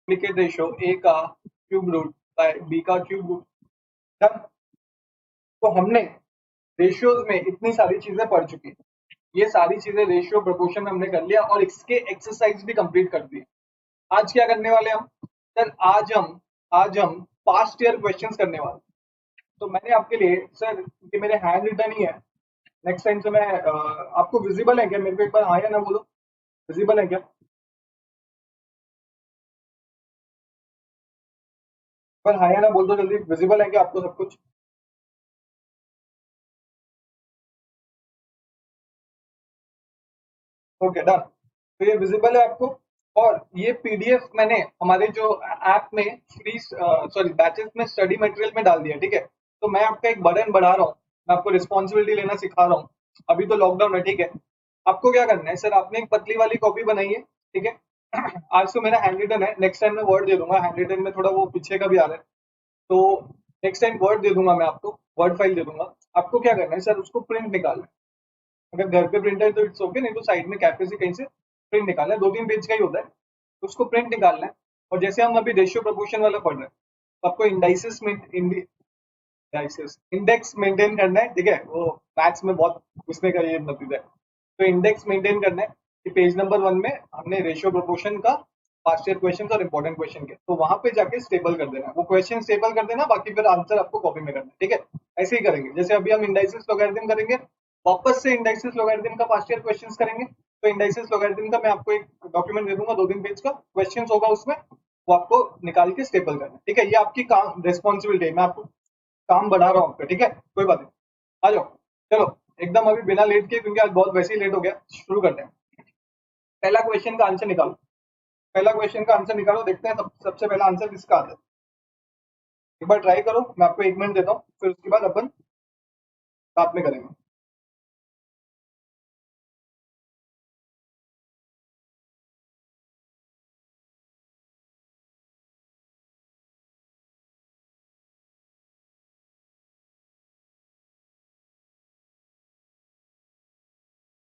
Duplicate ratio A का cube root bye B का cube root. Done. तो हमने रेशियोज में इतनी सारी चीजें पढ़ चुकी हैं, ये सारी चीजें रेशियो प्रोपोर्शन में हमने कर लिया और इसके एक्सरसाइज भी कंप्लीट कर दिए। आज क्या करने वाले हम सर? आज हम पास्ट ईयर क्वेश्चंस करने वाले। तो मैंने आपके लिए सर, ये मेरे हैंड रिटन ही है, नेक्स्ट टाइम से मैं आपको विजिबल है क्या? मेरे को एक बार हाँ या ना बोलो, विजिबल है क्या? पर हाँ या ना बोल दो जल्दी, विजिबल है क्या आपको सब कुछ? Okay done. तो ये विजिबल है आपको। और ये पीडीएफ मैंने हमारे जो ऐप में फ्री सॉरी बैचेस में स्टडी मटेरियल में डाल दिया, ठीक है? तो मैं आपका एक बर्डन बढ़ा रहा हूँ, मैं आपको रिस्पॉन्सिबिलिटी लेना सिखा रहा हूँ। अभी तो लॉकडाउन है, ठीक है? आपको क्या करना है सर? आपने एक पतली वाली कॉपी बनाई है, ठीक है? आज तो मेरा हैंड रिटन है, नेक्स्ट टाइम मैं वर्ड दे दूंगा, हैंड रिटन में थोड़ा वो पीछे का भी आ रहा है। तो नेक्स्ट टाइम वर्ड दे दूंगा मैं आपको, वर्ड फाइल दे दूंगा। आपको क्या करना है सर? उसको प्रिंट निकालना है। अगर घर पे प्रिंटर है तो इट्स ओके, नहीं तो साइड में कैफे से कहीं से प्रिंट निकालना है, 2-3 पेज का ही होता है। तो उसको प्रिंट निकालना है। और जैसे हम अभी रेशियो प्रोपोर्शन वाला पढ़ रहे हैं, तो आपको इंडाइसिस में इंडाइसिस इंडेक्स मेंटेन करना है, ठीक है? वो मैथ्स में बहुत घुसने का ये नतीजा है। तो इंडेक्स मेंटेन करना है कि पेज नंबर 1 में हमने रेशियो प्रोपोर्शन का पास्ट ईयर क्वेश्चन और इंपॉर्टेंट क्वेश्चन के, तो वहां पे जाके स्टेबल कर देना है, वो क्वेश्चन स्टेबल कर देना, बाकी फिर आंसर आपको कॉपी में करना है, ठीक है? ऐसे ही करेंगे जैसे अभी हम इंडाइसिस लॉगरिथम करेंगे, वापस से इंडाइसिस लॉगरिथम का पास्ट ईयर क्वेश्चन करेंगे। तो इंडाइसिस लॉगरिथम का मैं आपको एक डॉक्यूमेंट दे दूंगा, 2-3 पेज का क्वेश्चन होगा उसमें, वो आपको निकाल के स्टेबल करना है, ठीक है? ये आपकी काम रिस्पॉन्सिबिलिटी है, मैं आपको काम बढ़ा रहा हूँ आपका, ठीक है? कोई बात नहीं, आ जाओ। चलो, एकदम अभी बिना लेट के, क्योंकि आज बहुत वैसे ही लेट हो गया, शुरू करते हैं। पहला क्वेश्चन का आंसर निकालो। पहला क्वेश्चन का आंसर निकालो, देखते हैं सबसे पहला आंसर किसका आता है। एक बार ट्राई करो, मैं आपको 1 मिनट देता हूँ, फिर उसके बाद अपन साथ में करेंगे।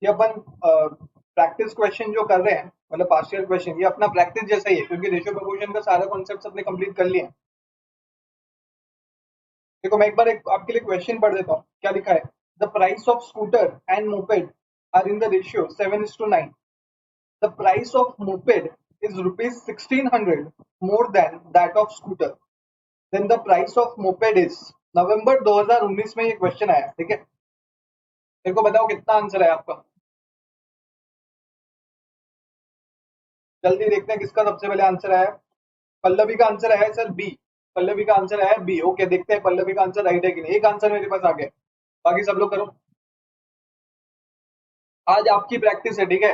ये अपन प्रैक्टिस क्वेश्चन जो कर रहे हैं, मतलब पास्ट ईयर क्वेश्चन, ये अपना प्रैक्टिस जैसा ही है, क्योंकि रेशियो प्रोपोर्शन का सारा कॉन्सेप्ट अपने कंप्लीट कर लिए हैं। देखो, मैं एक बार आपके लिए क्वेश्चन पढ़ देता हूँ, क्या लिखा है? The price of scooter and moped are in the ratio 7:9। The price of moped is rupees 1600 more than that of scooter, then the price of moped is. नवंबर 2019 में ये क्वेश्चन आया, ठीक है? मेरे को बताओ कितना आंसर है आपका? जल्दी देखते हैं किसका सबसे पहले आंसर आया। पल्लवी का आंसर आया है सर बी। पल्लवी का आंसर आया है बी। ओके, देखते हैं पल्लवी का आंसर राइट है कि नहीं। एक आंसर मेरे पास आ गया, बाकी सब लोग करो। आज आपकी प्रैक्टिस है, ठीक है?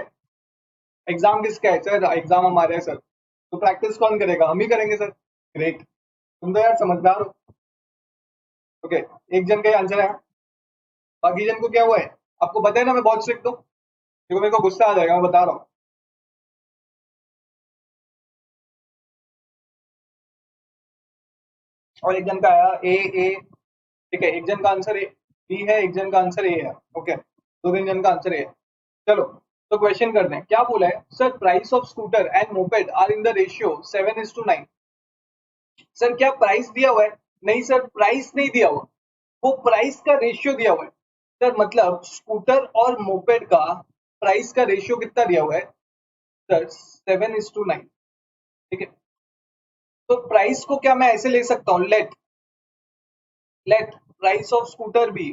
एग्जाम किसका है सर? एग्जाम हमारे है सर, तो प्रैक्टिस कौन करेगा? हम ही करेंगे सर। ग्रेट, तुम तो यार समझदार हो। ओके, एक जन का ही आंसर है, बाकी जन को क्या हुआ है? आपको पता है ना, मैं बहुत स्ट्रिक्ट हूँ, देखो मेरे को गुस्सा आ जाएगा, मैं बता रहा हूँ। और एक जन का आया ए ए, ठीक है? एक जन का आंसर ए बी है, एक जन का आंसर ए है। ओके, 2-3 जन का आंसर ए है। चलो, तो क्वेश्चन करते हैं। क्या बोला है sir? Price of scooter and moped are in the ratio 7:9। Sir क्या प्राइस दिया हुआ है? नहीं सर, प्राइस नहीं दिया हुआ, वो प्राइस का रेशियो दिया हुआ है। सर मतलब स्कूटर और मोपेड का प्राइस का रेशियो कितना दिया हुआ है सर? 7:9, ठीक है? तो प्राइस को क्या मैं ऐसे ले सकता हूँ? Let price of scooter be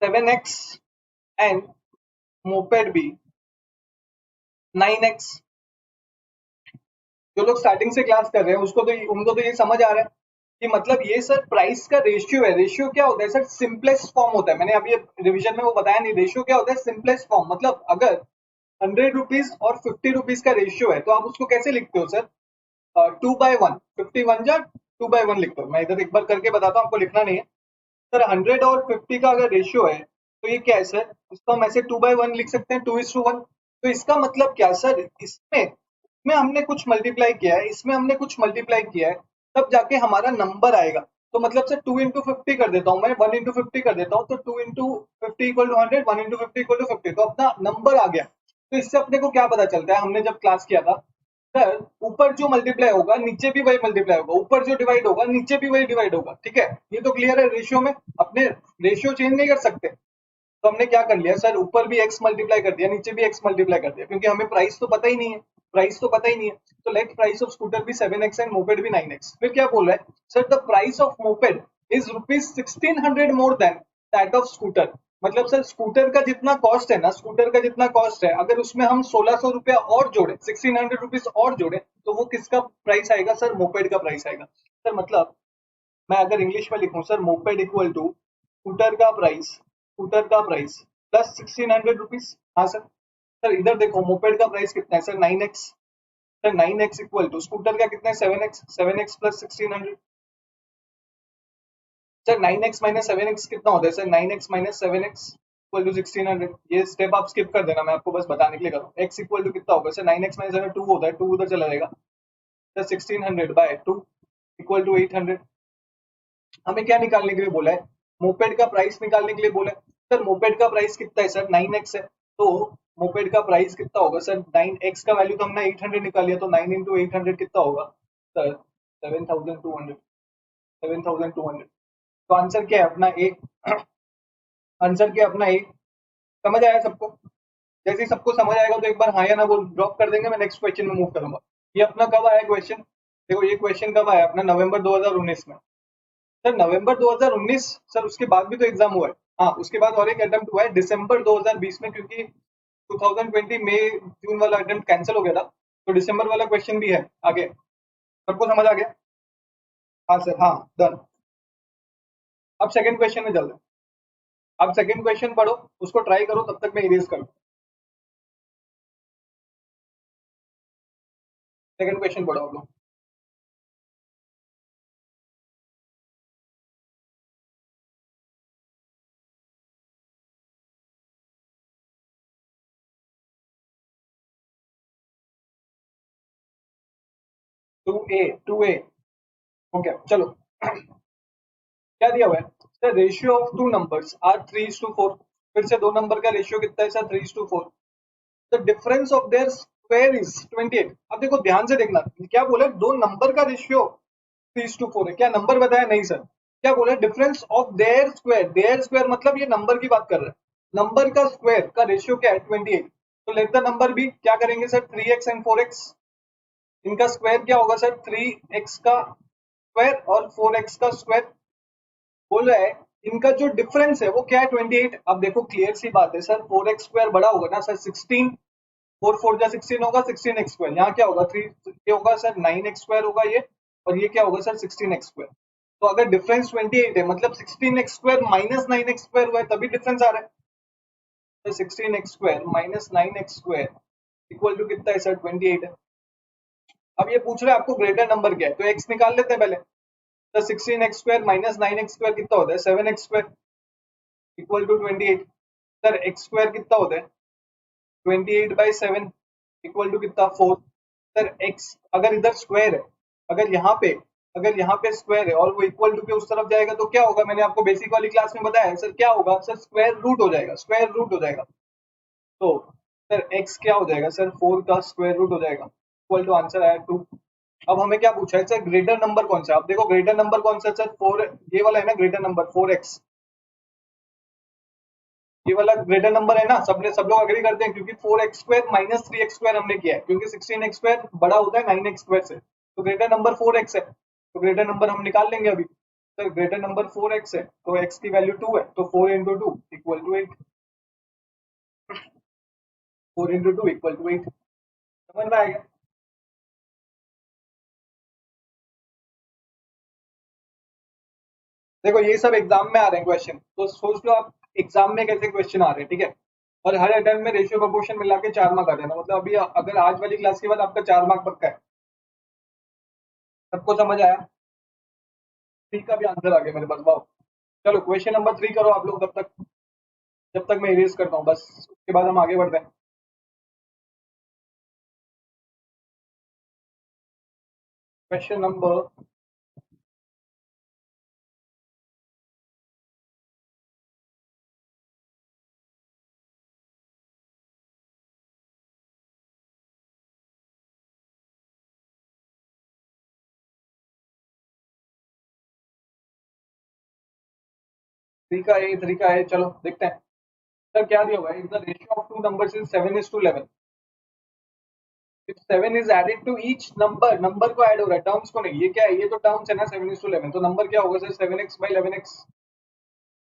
7x and moped be 9x। जो लोग स्टार्टिंग से क्लास कर रहे हैं उसको तो उनको तो ये समझ आ रहा है कि मतलब ये सर प्राइस का रेशियो है। रेशियो क्या होता है सर? सिंपलेस्ट फॉर्म होता है। मैंने अभी रिवीजन में वो बताया नहीं, रेशियो क्या होता है? Simplest form. मतलब अगर 100 रुपीज और 50 रुपीज का रेशियो है, तो आप उसको कैसे लिखते हो सर? 2/1, 51 जा 2/1 लिखते हो। मैं इधर एक बार करके बताता हूँ, आपको लिखना नहीं है। सर 100 और 50 का अगर रेशियो है, तो ये क्या है सर? इसको हम ऐसे 2/1 लिख सकते हैं, 2:1। तो इसका मतलब क्या सर? इसमें हमने कुछ मल्टीप्लाई किया है, इसमें हमने कुछ मल्टीप्लाई किया है, तब जाके हमारा नंबर आएगा। तो मतलब सर 2 into 50 कर देता हूँ मैं, 1 into 50 कर देता हूँ, तो 2 into 50 = 100, 1 into 50 = 50, तो अपना नंबर आ गया। तो इससे अपने को क्या पता चलता है, हमने जब क्लास किया था सर, ऊपर जो मल्टीप्लाई होगा नीचे भी वही मल्टीप्लाई होगा, ऊपर जो डिवाइड होगा नीचे भी वही डिवाइड होगा, ठीक है, ये तो क्लियर है। रेशियो में अपने रेशियो चेंज नहीं कर सकते, तो हमने क्या कर लिया सर, ऊपर भी x मल्टीप्लाई कर दिया, नीचे भी x मल्टीप्लाई कर दिया, क्योंकि हमें प्राइस तो पता ही नहीं है, प्राइस तो पता ही नहीं है। तो लेट प्राइस ऑफ स्कूटर भी 7x एंड मोपेड भी 9x। फिर क्या बोल रहा है sir, the price of moped is rupees 1600 more than that of scooter. मतलब सर स्कूटर का जितना कॉस्ट है ना, स्कूटर का जितना कॉस्ट है, अगर उसमें हम 1600 रुपया और जोड़े, 1600 रुपीज और जोड़े, तो वो किसका प्राइस आएगा सर, मोपेड का प्राइस आएगा सर। मतलब मैं अगर इंग्लिश में लिखूं sir, moped equal to scooter का प्राइस प्लस 1600 रुपीज। हाँ सर, सर इधर देखो मोपेड का प्राइस कितना है sir, 9x। Sir 9x equal to scooter का कितना है, 7x, 7x plus 1600। Sir 9x minus 7x कितना होता है sir, 9x minus 7x equal to 1600। ये स्टेप आप स्किप कर देना, मैं आपको बस बताने के लिए कर रहा हूँ। x इक्वल टू कितना होगा सर, 9x माइनस 7 2 होता है, 2 उधर चला जाएगा, सर 1600 बाय 2 इक्वल टू 800। हमें क्या निकालने के लिए बोला है, मोपेड का प्राइस निकालने के लिए बोला है। सर मोपेड का प्राइस कितना है सर, 9x है, तो मोपेड का प्राइस कितना होगा सर, 9x का वैल्यू तो हमने 800 निकाल लिया, तो 9 इंटू 800 कितना होगा सर, 7200, 7200। तो आंसर क्या है अपना ए, आंसर क्या है अपना ए। समझ आया सबको? जैसे ही सबको समझ आएगा तो एक बार हाँ या ना बोल ड्रॉप कर देंगे, मैं नेक्स्ट क्वेश्चन में मूव करूंगा। ये अपना कब आया क्वेश्चन, देखो ये क्वेश्चन कब आया अपना, नवंबर 2019 में। सर नवंबर 2019, सर उसके बाद भी तो एग्जाम हुआ है। हाँ उसके बाद और एक अटेम्प्ट हुआ है दिसंबर 2020 में, क्योंकि 2020 मई जून वाला अटेम्प्ट कैंसिल हो गया था, तो दिसंबर वाला क्वेश्चन भी है आगे। सबको समझ आ गया? हाँ सर, हाँ डन। अब सेकंड क्वेश्चन में चलते हैं। अब सेकंड क्वेश्चन पढ़ो, उसको ट्राई करो, तब तक मैं इरेज करूँ। सेकंड क्वेश्चन पढ़ो आप लोग। 2A, 2A। ओके चलो, क्या दिया हुआ है sir, ratio of two numbers are 3:4। फिर से दो नंबर का रेशियो कितना है sir, 3:4। The difference of their square is 28। अब देखो ध्यान से देखना, क्या बोला, दो नंबर का रेशियो 3:4 है, क्या नंबर बताया, नहीं सर। क्या बोला, difference of their square, their square मतलब ये नंबर की बात कर रहे हैं, नंबर का स्क्वायर का रेशियो क्या है, 28। तो लेट द नंबर भी क्या करेंगे सर, 3x एंड 4x। इनका स्क्वायर क्या होगा सर, 3x का स्क्वायर और 4x का स्क्वायर। बोल रहा है इनका जो डिफरेंस है वो क्या है, 28। अब देखो क्लियर सी बात है सर, 4x स्क्वायर बड़ा होगा ना सर, 16, 4 4 जा 16 होगा, 16x स्क्वायर। यहाँ क्या होगा, 3 ये होगा सर, 9x स्क्वायर होगा ये, और ये क्या होगा सर, 16x स्क्वायर। तो अगर डिफरेंस 28 है, मतलब 16x square minus 9x square हुआ है, तभी डिफरेंस आ रहा है। तो 16x square minus 9x square equal to कितना है सर, 28 है। अब ये पूछ रहा है आपको ग्रेटर नंबर क्या है, तो x निकाल लेते हैं पहले। तो 16x square minus 9x square कितना होता है, 7x square equal to 28। Sir x square कितना होता है, 28/7 इक्वल टू कितना, 4। सर x अगर इधर स्क्वायर है, अगर यहाँ पे अगर यहाँ पे स्क्वायर है और वो इक्वल टू के उस तरफ जाएगा तो क्या होगा, मैंने आपको बेसिक वाली क्लास में बताया है सर, क्या होगा सर, स्क्वायर रूट हो जाएगा, स्क्वायर रूट हो जाएगा। तो सर x क्या हो जाएगा सर, 4 का स्क्वायर रूट हो जाएगा, इक्वल टू आंसर आया 2। अब हमें क्या पूछा है सर, ग्रेटर नंबर कौन सा है। आप देखो ग्रेटर नंबर कौन सा है सर, 4, ये वाला है ना ग्रेटर नंबर, 4x। ये वाला ग्रेटर नंबर है ना, सब लोग अग्री करते हैं, क्योंकि 4x square minus 3x square हमने किया है, क्योंकि 16x स्क्वायर बड़ा होता है 9x स्क्वायर से, तो ग्रेटर नंबर 4x है, तो ग्रेटर नंबर हम निकाल लेंगे अभी। तो ग्रेटर नंबर 4x है, तो x की वैल्यू 2 है, तो 4 into two equal to 8। 4 into two equal to 8। समझ में आएगा? देखो ये सब एग्जाम में आ रहे हैं क्वेश्चन, तो सोच लो आप एग्जाम में कैसे क्वेश्चन आ रहे हैं, ठीक है। और हर अटेम्प्ट में रेशियो प्रोपोर्शन मिला के 4 मार्क आ जाना, मतलब अभी अगर आज वाली क्लास के बाद आपका 4 मार्क पक्का है। सबको समझ आया? ठीक का भी आंसर आ गया मेरे पास, वाह। चलो क्वेश्चन नंबर 3 करो आप लोग तब तक, जब तक मैं इरेज करता हूँ, बस उसके बाद हम आगे बढ़ते हैं। क्वेश्चन नंबर 3 का ए 3 का ए, चलो देखते हैं सर क्या दिया हुआ है। The ratio of two numbers is 7:11। If 7 is added to each number, number को ऐड हो रहा है, टर्म्स को नहीं। ये क्या है, ये तो टर्म्स है ना 7:11, तो नंबर क्या होगा सर 7x/11x।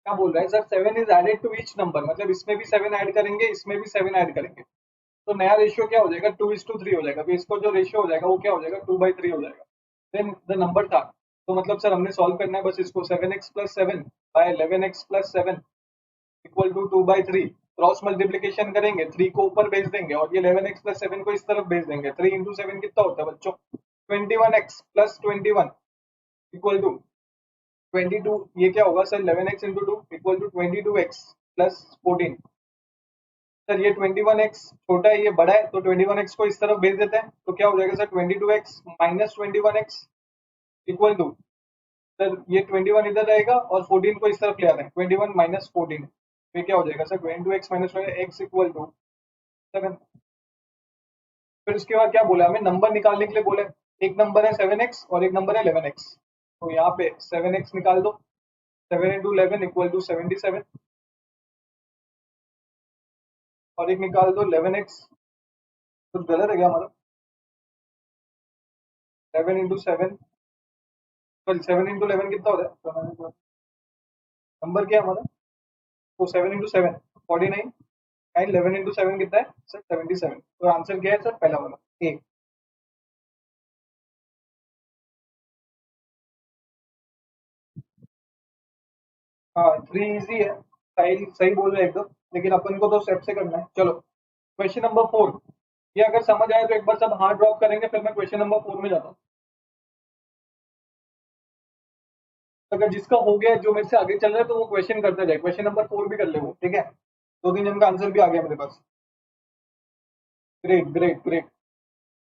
क्या बोल रहा है sir, 7 is added to each number, मतलब इसमें भी 7 ऐड करेंगे, इसमें भी 7 ऐड करेंगे, तो नया रेशियो क्या हो जाएगा 2:3 हो जाएगा। तो इसको जो रेशियो हो जाएगा वो क्या हो जाएगा 2/3 हो जाएगा। देन द नंबर था, तो मतलब सर हमने सॉल्व करना है बस इसको। 7x+7/11x+7 equal to 2/3। Cross multiplication करेंगे, 3 को ऊपर भेज देंगे और ये 11x+7 को इस तरफ भेज देंगे। 3 इंटू 7 कितना होता है बच्चों, 21x+21 इक्वल टू 22। ये क्या होगा sir 11x into 2 equal to 22x+14। Sir ये 21x छोटा है, ये बड़ा है, तो 21x को इस तरफ भेज देते हैं, तो क्या हो जाएगा sir 22x minus 21x equal to, sir ये 21 इधर रहेगा और 14 को इस तरफ ले आते हैं, 21 माइनस 14, तो क्या हो जाएगा sir 22x minus x equal to 7। फिर उसके बाद क्या बोला हमें, नंबर निकालने के लिए बोले। एक नंबर है 7x और एक नंबर है 11x, तो यहाँ पे 7x निकाल दो, 7 इंटू 11 इक्वल टू 77, और एक निकाल दो 11x। कुछ गलत है क्या हमारा, 7 इंटू 7, सॉरी 7 इंटू 11 कितना होता है, नंबर क्या है हमारा, तो 7 इंटू 7 49, एंड 11 इंटू 7 कितना है सर 77। तो आंसर क्या है सर, पहला वाला ए। हाँ 3 इजी है, सही सही बोल रहे हैं एकदम, लेकिन अपन को तो स्टेप से करना है। चलो क्वेश्चन नंबर 4, ये अगर समझ आए तो एक बार सब हाथ ड्रॉप करेंगे, फिर मैं क्वेश्चन नंबर 4 में जाता हूँ। अगर जिसका हो गया, जो मेरे से आगे चल रहा है, तो वो क्वेश्चन करता जाए, क्वेश्चन नंबर 4 भी कर ले वो, ठीक है। 2-3 जन का आंसर भी आ गया मेरे पास। Great great great.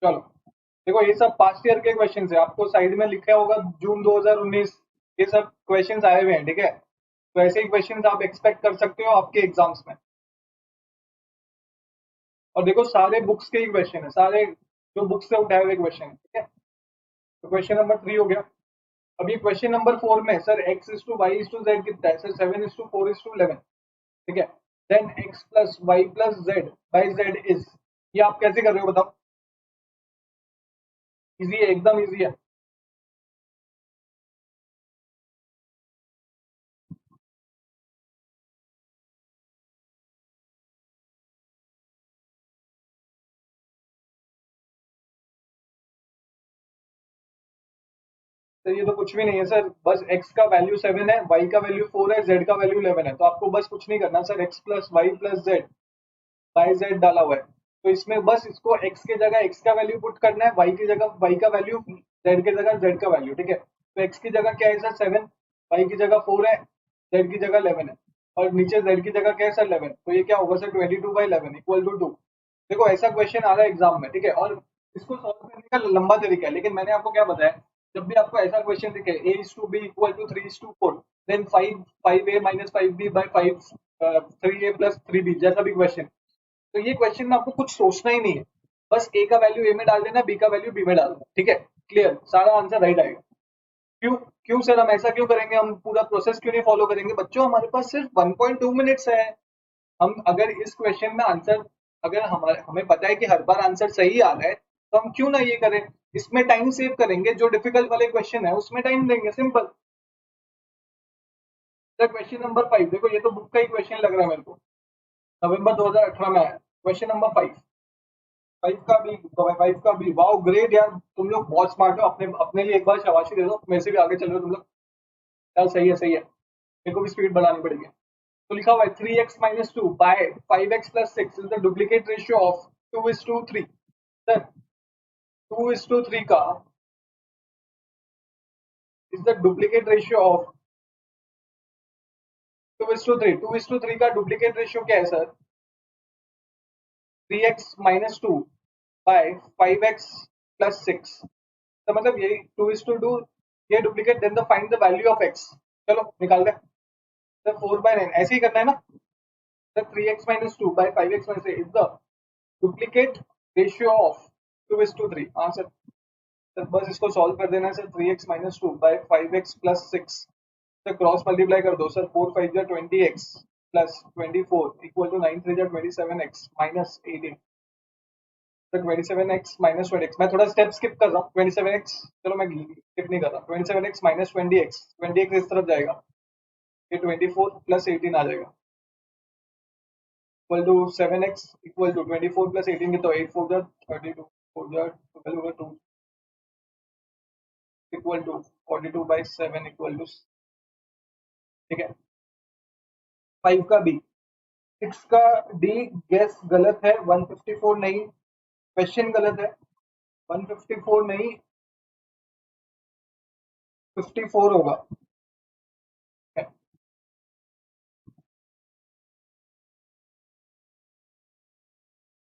चलो देखो, ये सब पास्ट ईयर के क्वेश्चन है, आपको साइड में लिखा होगा जून 2019, ये सब क्वेश्चन आए हुए हैं, ठीक है। तो ऐसे ही क्वेश्चन आप एक्सपेक्ट कर सकते हो आपके एग्जाम्स में। और देखो सारे बुक्स के ही क्वेश्चन है, सारे जो बुक्स से उठाए हुए क्वेश्चन है, ठीक है। तो क्वेश्चन नंबर 3 हो गया। अभी क्वेश्चन नंबर 4 में सर x/y/z कितना है सर, 7:4:11, ठीक है। Then x+y+z by z is, ये आप कैसे कर रहे हो बताओ। इजी है, एकदम इजी है। तो ये तो कुछ भी नहीं है सर, बस x का वैल्यू 7 है, y का वैल्यू 4 है, z का वैल्यू 11 है, तो आपको बस कुछ नहीं करना सर, x+y+z बाई z डाला हुआ है, तो इसमें बस इसको x के जगह x का वैल्यू पुट करना है, y की जगह y का वैल्यू, z की जगह z का वैल्यू, ठीक है। तो x की जगह क्या है सर 7, y की जगह 4 है, z की जगह 11 है, और नीचे z की जगह क्या है सर 11, तो ये क्या होगा सर 22/11 इक्वल टू 2। देखो ऐसा क्वेश्चन आ रहा है एग्जाम में, ठीक है, और इसको सॉल्व करने का लंबा तरीका है, लेकिन मैंने आपको क्या बताया, जब भी आपको ऐसा क्वेश्चन दिखे a/b equal to 3:4, then 5 minus 5b by 5, 3a plus 3b, जैसा भी क्वेश्चन, तो ये क्वेश्चन में आपको कुछ सोचना ही नहीं है, बस ए का वैल्यू ए में डाल देना, बी का वैल्यू बी में डाल देना, ठीक है। क्लियर, सारा आंसर राइट आएगा। क्यों, क्यों सर हम ऐसा क्यों करेंगे, हम पूरा प्रोसेस क्यों नहीं फॉलो करेंगे बच्चों, हमारे पास सिर्फ 1.2 मिनट्स है। हम अगर इस क्वेश्चन में आंसर, अगर हमारे हमें पता है कि हर बार आंसर सही आ रहा है, तो हम क्यों ना ये करें, इसमें टाइम सेव करेंगे, जो डिफिकल्ट वाले क्वेश्चन है उसमें टाइम देंगे, सिंपल। सर क्वेश्चन नंबर 5 देखो, ये तो बुक का ही क्वेश्चन लग रहा है मेरे को, नवंबर 2018 में आया, क्वेश्चन नंबर 5। 5 का भी वाओ ग्रेट यार, तुम लोग बहुत स्मार्ट हो, अपने अपने लिए एक बार शाबाशी दे दो, मेरे से भी आगे चल रहे हो तुम लोग। यार सही है सही है, मेरे को भी स्पीड बढ़ानी पड़ेगी। तो लिखा हुआ है 3x-2 by 5x+6 is the duplicate ratio of 2:3। Sir 2:3 का is the duplicate ratio of 2:3। 2:3 का डुप्लीकेट रेशियो क्या है सर, 3x-2 बाय 5x+6, तो मतलब यही 2:2, ये duplicate, then the find the value of x। चलो निकालते हैं सर, 4/9 ऐसे ही करना है ना sir, 3x-2 by 5x is the duplicate ratio of 2:3 answer. Sir बस इसको सॉल्व कर देना है sir, 3x-2 by 5x+6 sir cross multiply कर दो सर, 4 5 जा 20x प्लस 24 इक्वल टू 9 3 जा 27x माइनस 18। तो 27x माइनस 20x, मैं थोड़ा स्टेप स्किप कर रहा हूँ। 27x, चलो मैं स्किप नहीं कर रहा। 27x माइनस 20x, 20x इस तरफ जाएगा, ये 24 प्लस 18 आ जाएगा equal to 7x equal to 24 plus 18 के तो 8 4 जा 32 4 जा 12 होगा 2 इक्वल टू 42/7 इक्वल टू, ठीक है। 5 का बी, 6 का डी गेस गलत है, 154 नहीं, क्वेश्चन गलत है, 154 नहीं 54 होगा।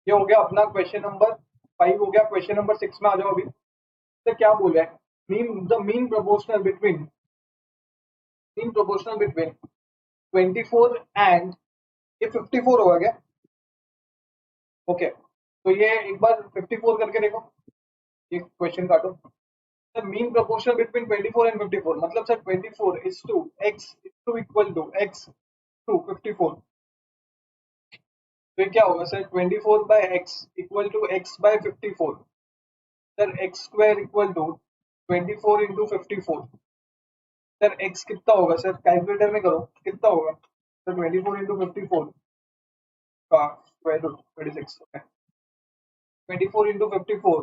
ये हो गया अपना क्वेश्चन नंबर 5 हो गया। क्वेश्चन नंबर 6 में आ जाओ अभी। तो क्या बोल रहा है, मीन प्रोपोर्शनल बिटवीन 24 एंड ये 54 होगा क्या? ओके, तो ये एक बार 54 करके देखो, ये क्वेश्चन काटो। Sir mean proportional between 24 and 54 मतलब sir 24 is to x is to equal to x to 54। तो क्या होगा sir, 24/x equal to x/54। Sir x square equal to 24 into 54। Sir x कितना होगा सर, कैलकुलेटर में करो कितना होगा सर, 24 इंटू 54 का स्क्वायर रूट 36 है। 24 इंटू 54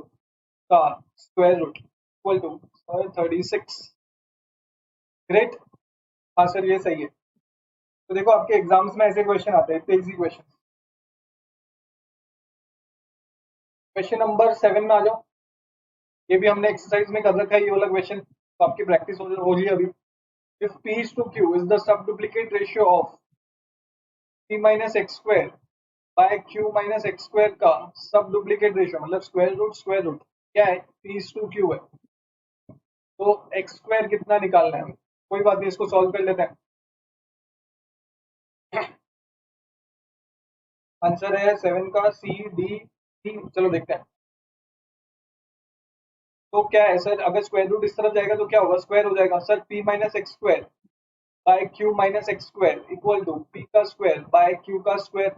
का square root equal to 36। Great, हाँ सर ये सही है। तो देखो आपके एग्जाम्स में ऐसे क्वेश्चन आते हैं, इतने इजी क्वेश्चन। क्वेश्चन नंबर 7 में आ जाओ। ये भी हमने एक्सरसाइज में कर रखा है ये वाला क्वेश्चन, तो आपकी प्रैक्टिस हो रही है अभी। If p is to q is the subduplicate ratio of p minus x square by q minus x square का सब डुप्लीकेट रेशियो मतलब स्क्वायर रूट क्या है, p is to q है, तो x स्क्वायर कितना निकालना है। कोई बात नहीं, इसको सॉल्व कर लेते हैं। आंसर है 7 का सी डी ई, चलो देखते हैं। तो क्या है सर, अगर स्क्वायर रूट इस तरफ जाएगा तो क्या होगा, स्क्वायर हो जाएगा sir, p minus x square by q minus x square equal to p का स्क्वायर बाय q का स्क्वायर।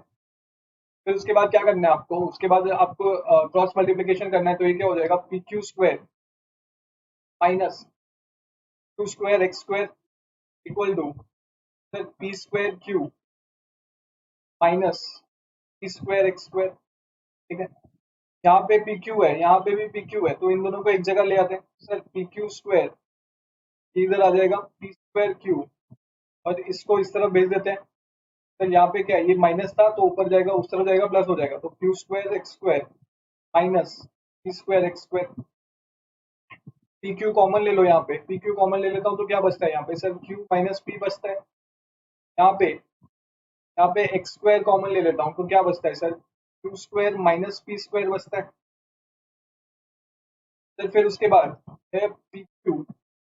फिर उसके बाद क्या करना है आपको, उसके बाद आपको क्रॉस मल्टीप्लीकेशन करना है, तो ये क्या हो जाएगा, p q square minus q square x square equal to sir p square q minus p square x square. ठीक है, यहाँ पे पी क्यू है, यहाँ पे भी पी क्यू है, तो इन दोनों को एक जगह ले आते हैं सर, पी क्यू स्क्वायर इधर आ जाएगा पी स्क्वायर क्यू, और इसको इस तरफ भेज देते हैं। सर यहाँ पे क्या है, ये माइनस था तो ऊपर जाएगा, उस तरफ जाएगा प्लस हो जाएगा, तो Q square x square minus p square x square. P Q common ले लो, यहाँ पे पी क्यू कॉमन ले लेता हूँ तो क्या बचता है यहाँ पे सर, क्यू माइनस पी बचता है। यहाँ पे एक्स स्क्वायर कॉमन ले लेता हूँ तो क्या बचता है sir, q square minus p square बचता है। सर फिर उसके बाद है p q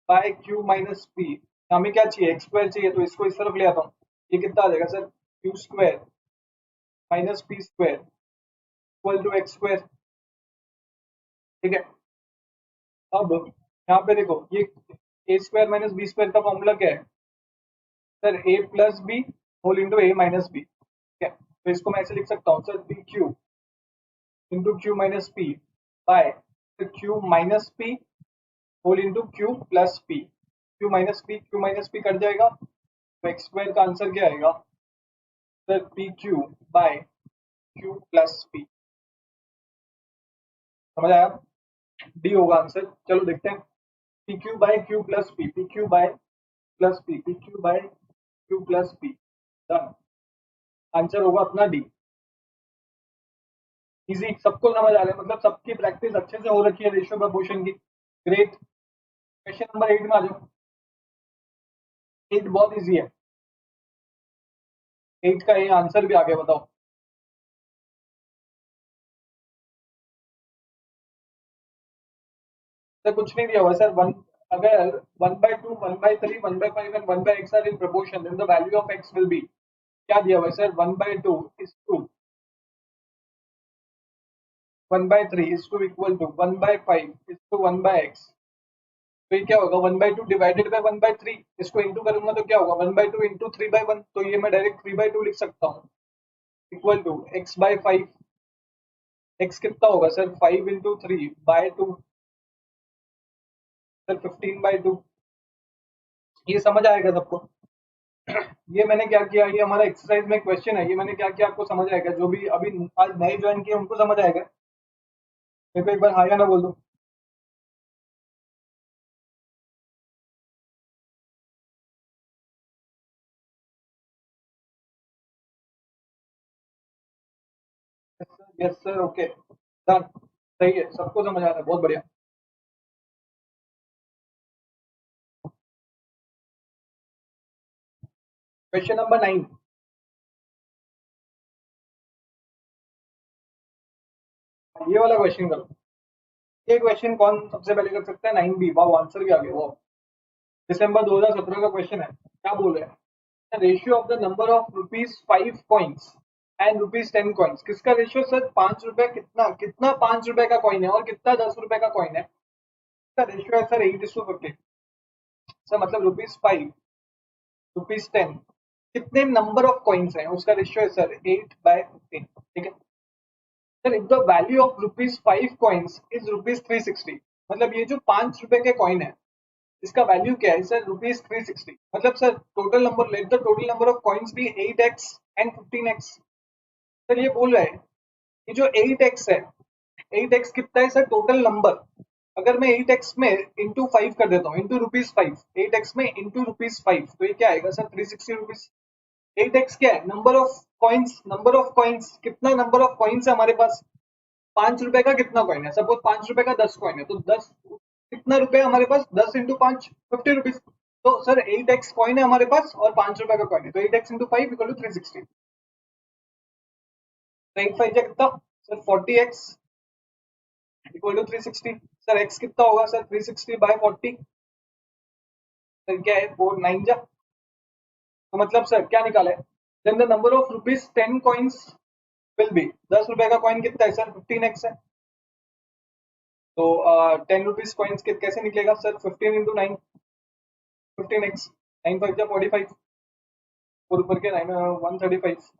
by q minus p, हमें क्या चाहिए, एक्स स्क्वायर चाहिए, तो इसको इस तरफ ले आता हूँ। ये कितना आ जाएगा sir, q square minus p square equal to x square. ठीक है, अब यहाँ पे देखो, ये a square minus b square का फॉर्मूला क्या है sir, a plus b whole into a minus b. ठीक है, तो इसको मैं ऐसे लिख सकता हूँ sir, p q into q minus p by q minus p whole into q plus p. Q minus p cut जाएगा, तो एक्स स्क्वायर का आंसर क्या आएगा sir, p q by q plus p. समझ आया, डी होगा आंसर। चलो देखते हैं, p q by q plus p, p q by plus p, p q by q plus p, done. Answer होगा अपना डी। इजी, सबको समझ आ रहा है, मतलब सबकी प्रैक्टिस अच्छे से हो रखी है रेशियो प्रपोर्शन की। ग्रेट, क्वेश्चन नंबर 8 में आ जाओ। 8 बहुत इजी है, 8 का ये आंसर भी आ गया, बताओ। सर कुछ नहीं दिया हुआ सर, वन, अगर 1/2 1/3 1/5 and 1/x are in proportion then the value of x will be, क्या दिया हुआ है sir, 1/2 is to 1/3 is to equal to 1/5 is to 1/x तो ये क्या होगा 1/2 डिवाइडेड बाय 1/3, इसको इंटू करूंगा तो क्या होगा 1/2 इंटू 3/1, तो ये मैं डायरेक्ट 3/2 लिख सकता हूँ इक्वल टू x/5। x कितना होगा सर 5 इंटू 3/2, सर 15/2। ये समझ आएगा सबको? ये मैंने क्या किया, ये हमारा एक्सरसाइज में क्वेश्चन है, ये मैंने क्या किया आपको समझ आएगा? जो भी अभी आज नए ज्वाइन किए उनको समझ आएगा? मेरे को एक बार हाँ या ना बोल दो। यस सर, ओके, डन, सही है, सबको समझ आ रहा है, बहुत बढ़िया। क्वेश्चन नंबर 9, ये वाला क्वेश्चन करो। ये क्वेश्चन कौन सबसे पहले कर सकता है? 9B, वाह आंसर भी आ गया, वाह। दिसंबर 2017 का क्वेश्चन है, क्या बोल रहे हैं? Ratio of the number of ₹5 coins and ₹10 coins. किसका रेशियो सर? 5 रुपए, कितना कितना 5 रुपए का कॉइन है और कितना 10 रुपए का कॉइन है? इसका रेशियो है सर 8:15। सर मतलब ₹5, ₹10, कितने नंबर ऑफ कॉइन्स हैं उसका रेशियो है सर 8/15, ठीक है। Sir if the value of ₹5 coins is ₹360, मतलब ये जो 5 रुपए के कॉइन है इसका वैल्यू क्या है सर? ₹360, मतलब sir total number, let the total number of coins be 8x and 15x। Sir ये बोल रहा है कि जो 8x है, 8x कितना है सर टोटल नंबर? अगर मैं 8x में इंटू 5 कर देता हूँ, इंटू ₹5, 8x में इंटू ₹5, तो ये क्या आएगा सर? ₹360। 8x क्या है? Number of coins, number of coins, कितना नंबर ऑफ कॉइन्स है हमारे पास? 5 रुपए का कितना कॉइन है? सपोज 5 रुपए का 10 कॉइन है, तो 10 कितना रुपए हमारे पास? 10 इंटू 5, 50 रुपीज। तो सर 8x कॉइन है हमारे पास और 5 रुपए का कॉइन है, तो 8x इंटू 5 इक्वल टू 360। तो 8 5 कितना sir? 40x equal to 360। Sir x कितना होगा सर? 360/40। सर क्या है? 4 9 जा। तो मतलब सर क्या निकाला है? Then the number of ₹10 coins will be, 10 रुपए का कॉइन कितना है सर? 15x है। तो 10 रुपीज कॉइन्स कैसे निकलेगा सर? 15 इंटू 9, 15x, 9 5 जा 45, फोर ऊपर के 9 135।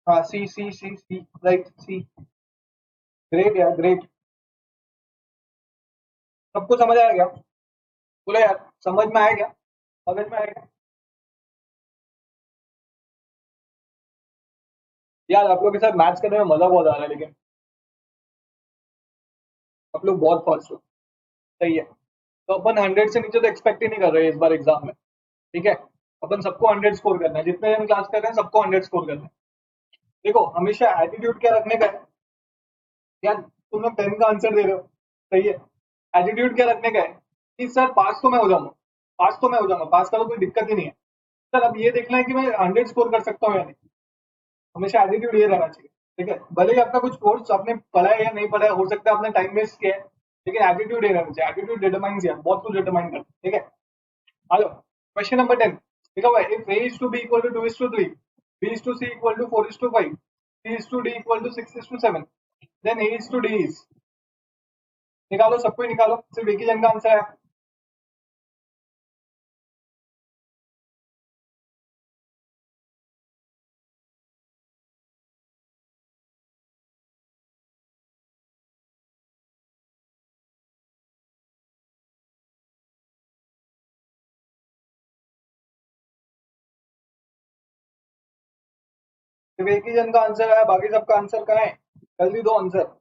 हाँ, सी सी सी सी, राइट, सी। ग्रेट यार, ग्रेट। सबको समझ आया क्या? बोलो यार, समझ में आया क्या? समझ में आया क्या? यार आप लोग के साथ मैथ्स करने में मजा बहुत आ रहा है, लेकिन आप लोग बहुत फास्ट हो। सही है। तो अपन 100 से नीचे तो एक्सपेक्ट ही नहीं कर रहे इस बार एग्जाम में, ठीक है। अपन सबको 100 स्कोर करना है, जितने जन क्लास कर रहे हैं सबको 100 स्कोर करना है। देखो, हमेशा एटीट्यूड क्या रखने का है? यार तुम लोग 10 का आंसर दे रहे हो, सही है। एटीट्यूड क्या रखने का है कि सर पास तो मैं हो जाऊंगा, पास तो मैं हो जाऊंगा, पास का तो कोई दिक्कत ही नहीं है। सर अब ये देखना है कि मैं 100 स्कोर कर सकता हूँ या नहीं। हमेशा एटीट्यूड ये रहना चाहिए, ठीक है। भले ही आपका कुछ कोर्स आपने पढ़ा है या नहीं पढ़ा है, हो सकता है आपने टाइम वेस्ट किया है, लेकिन एटीट्यूड ये रहना चाहिए। एटीट्यूड डिटरमाइंस यार, बहुत कुछ डिटरमाइन करता है, ठीक है। आ जाओ, क्वेश्चन नंबर 10। लिखा हुआ है if a is to b equal to 2 is to 3, b is to c equal to 4 is to 5, c is to d equal to 6 is to 7, then a is to d is। निकालो, सबको ही निकालो, सिर्फ एक ही जन का answer है। सिर्फ एक ही जन का आंसर है, बाकी सबका आंसर कहाँ है? जल्दी दो आंसर।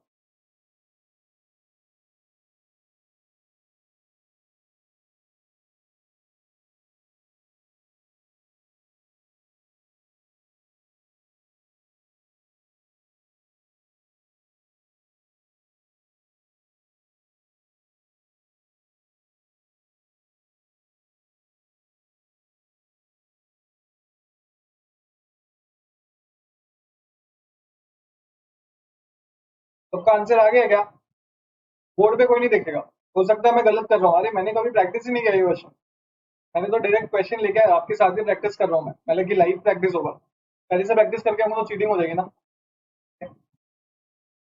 सबका आंसर आ गया क्या? बोर्ड पे कोई नहीं देखेगा? हो सकता है मैं गलत कर रहा हूँ, अरे मैंने कभी प्रैक्टिस ही नहीं किया ये क्वेश्चन। मैंने तो डायरेक्ट क्वेश्चन लेके आपके साथ ही प्रैक्टिस कर रहा हूँ मैं, पहले की लाइव प्रैक्टिस होगा। पहले से प्रैक्टिस करके हमको तो चीटिंग हो जाएगी ना।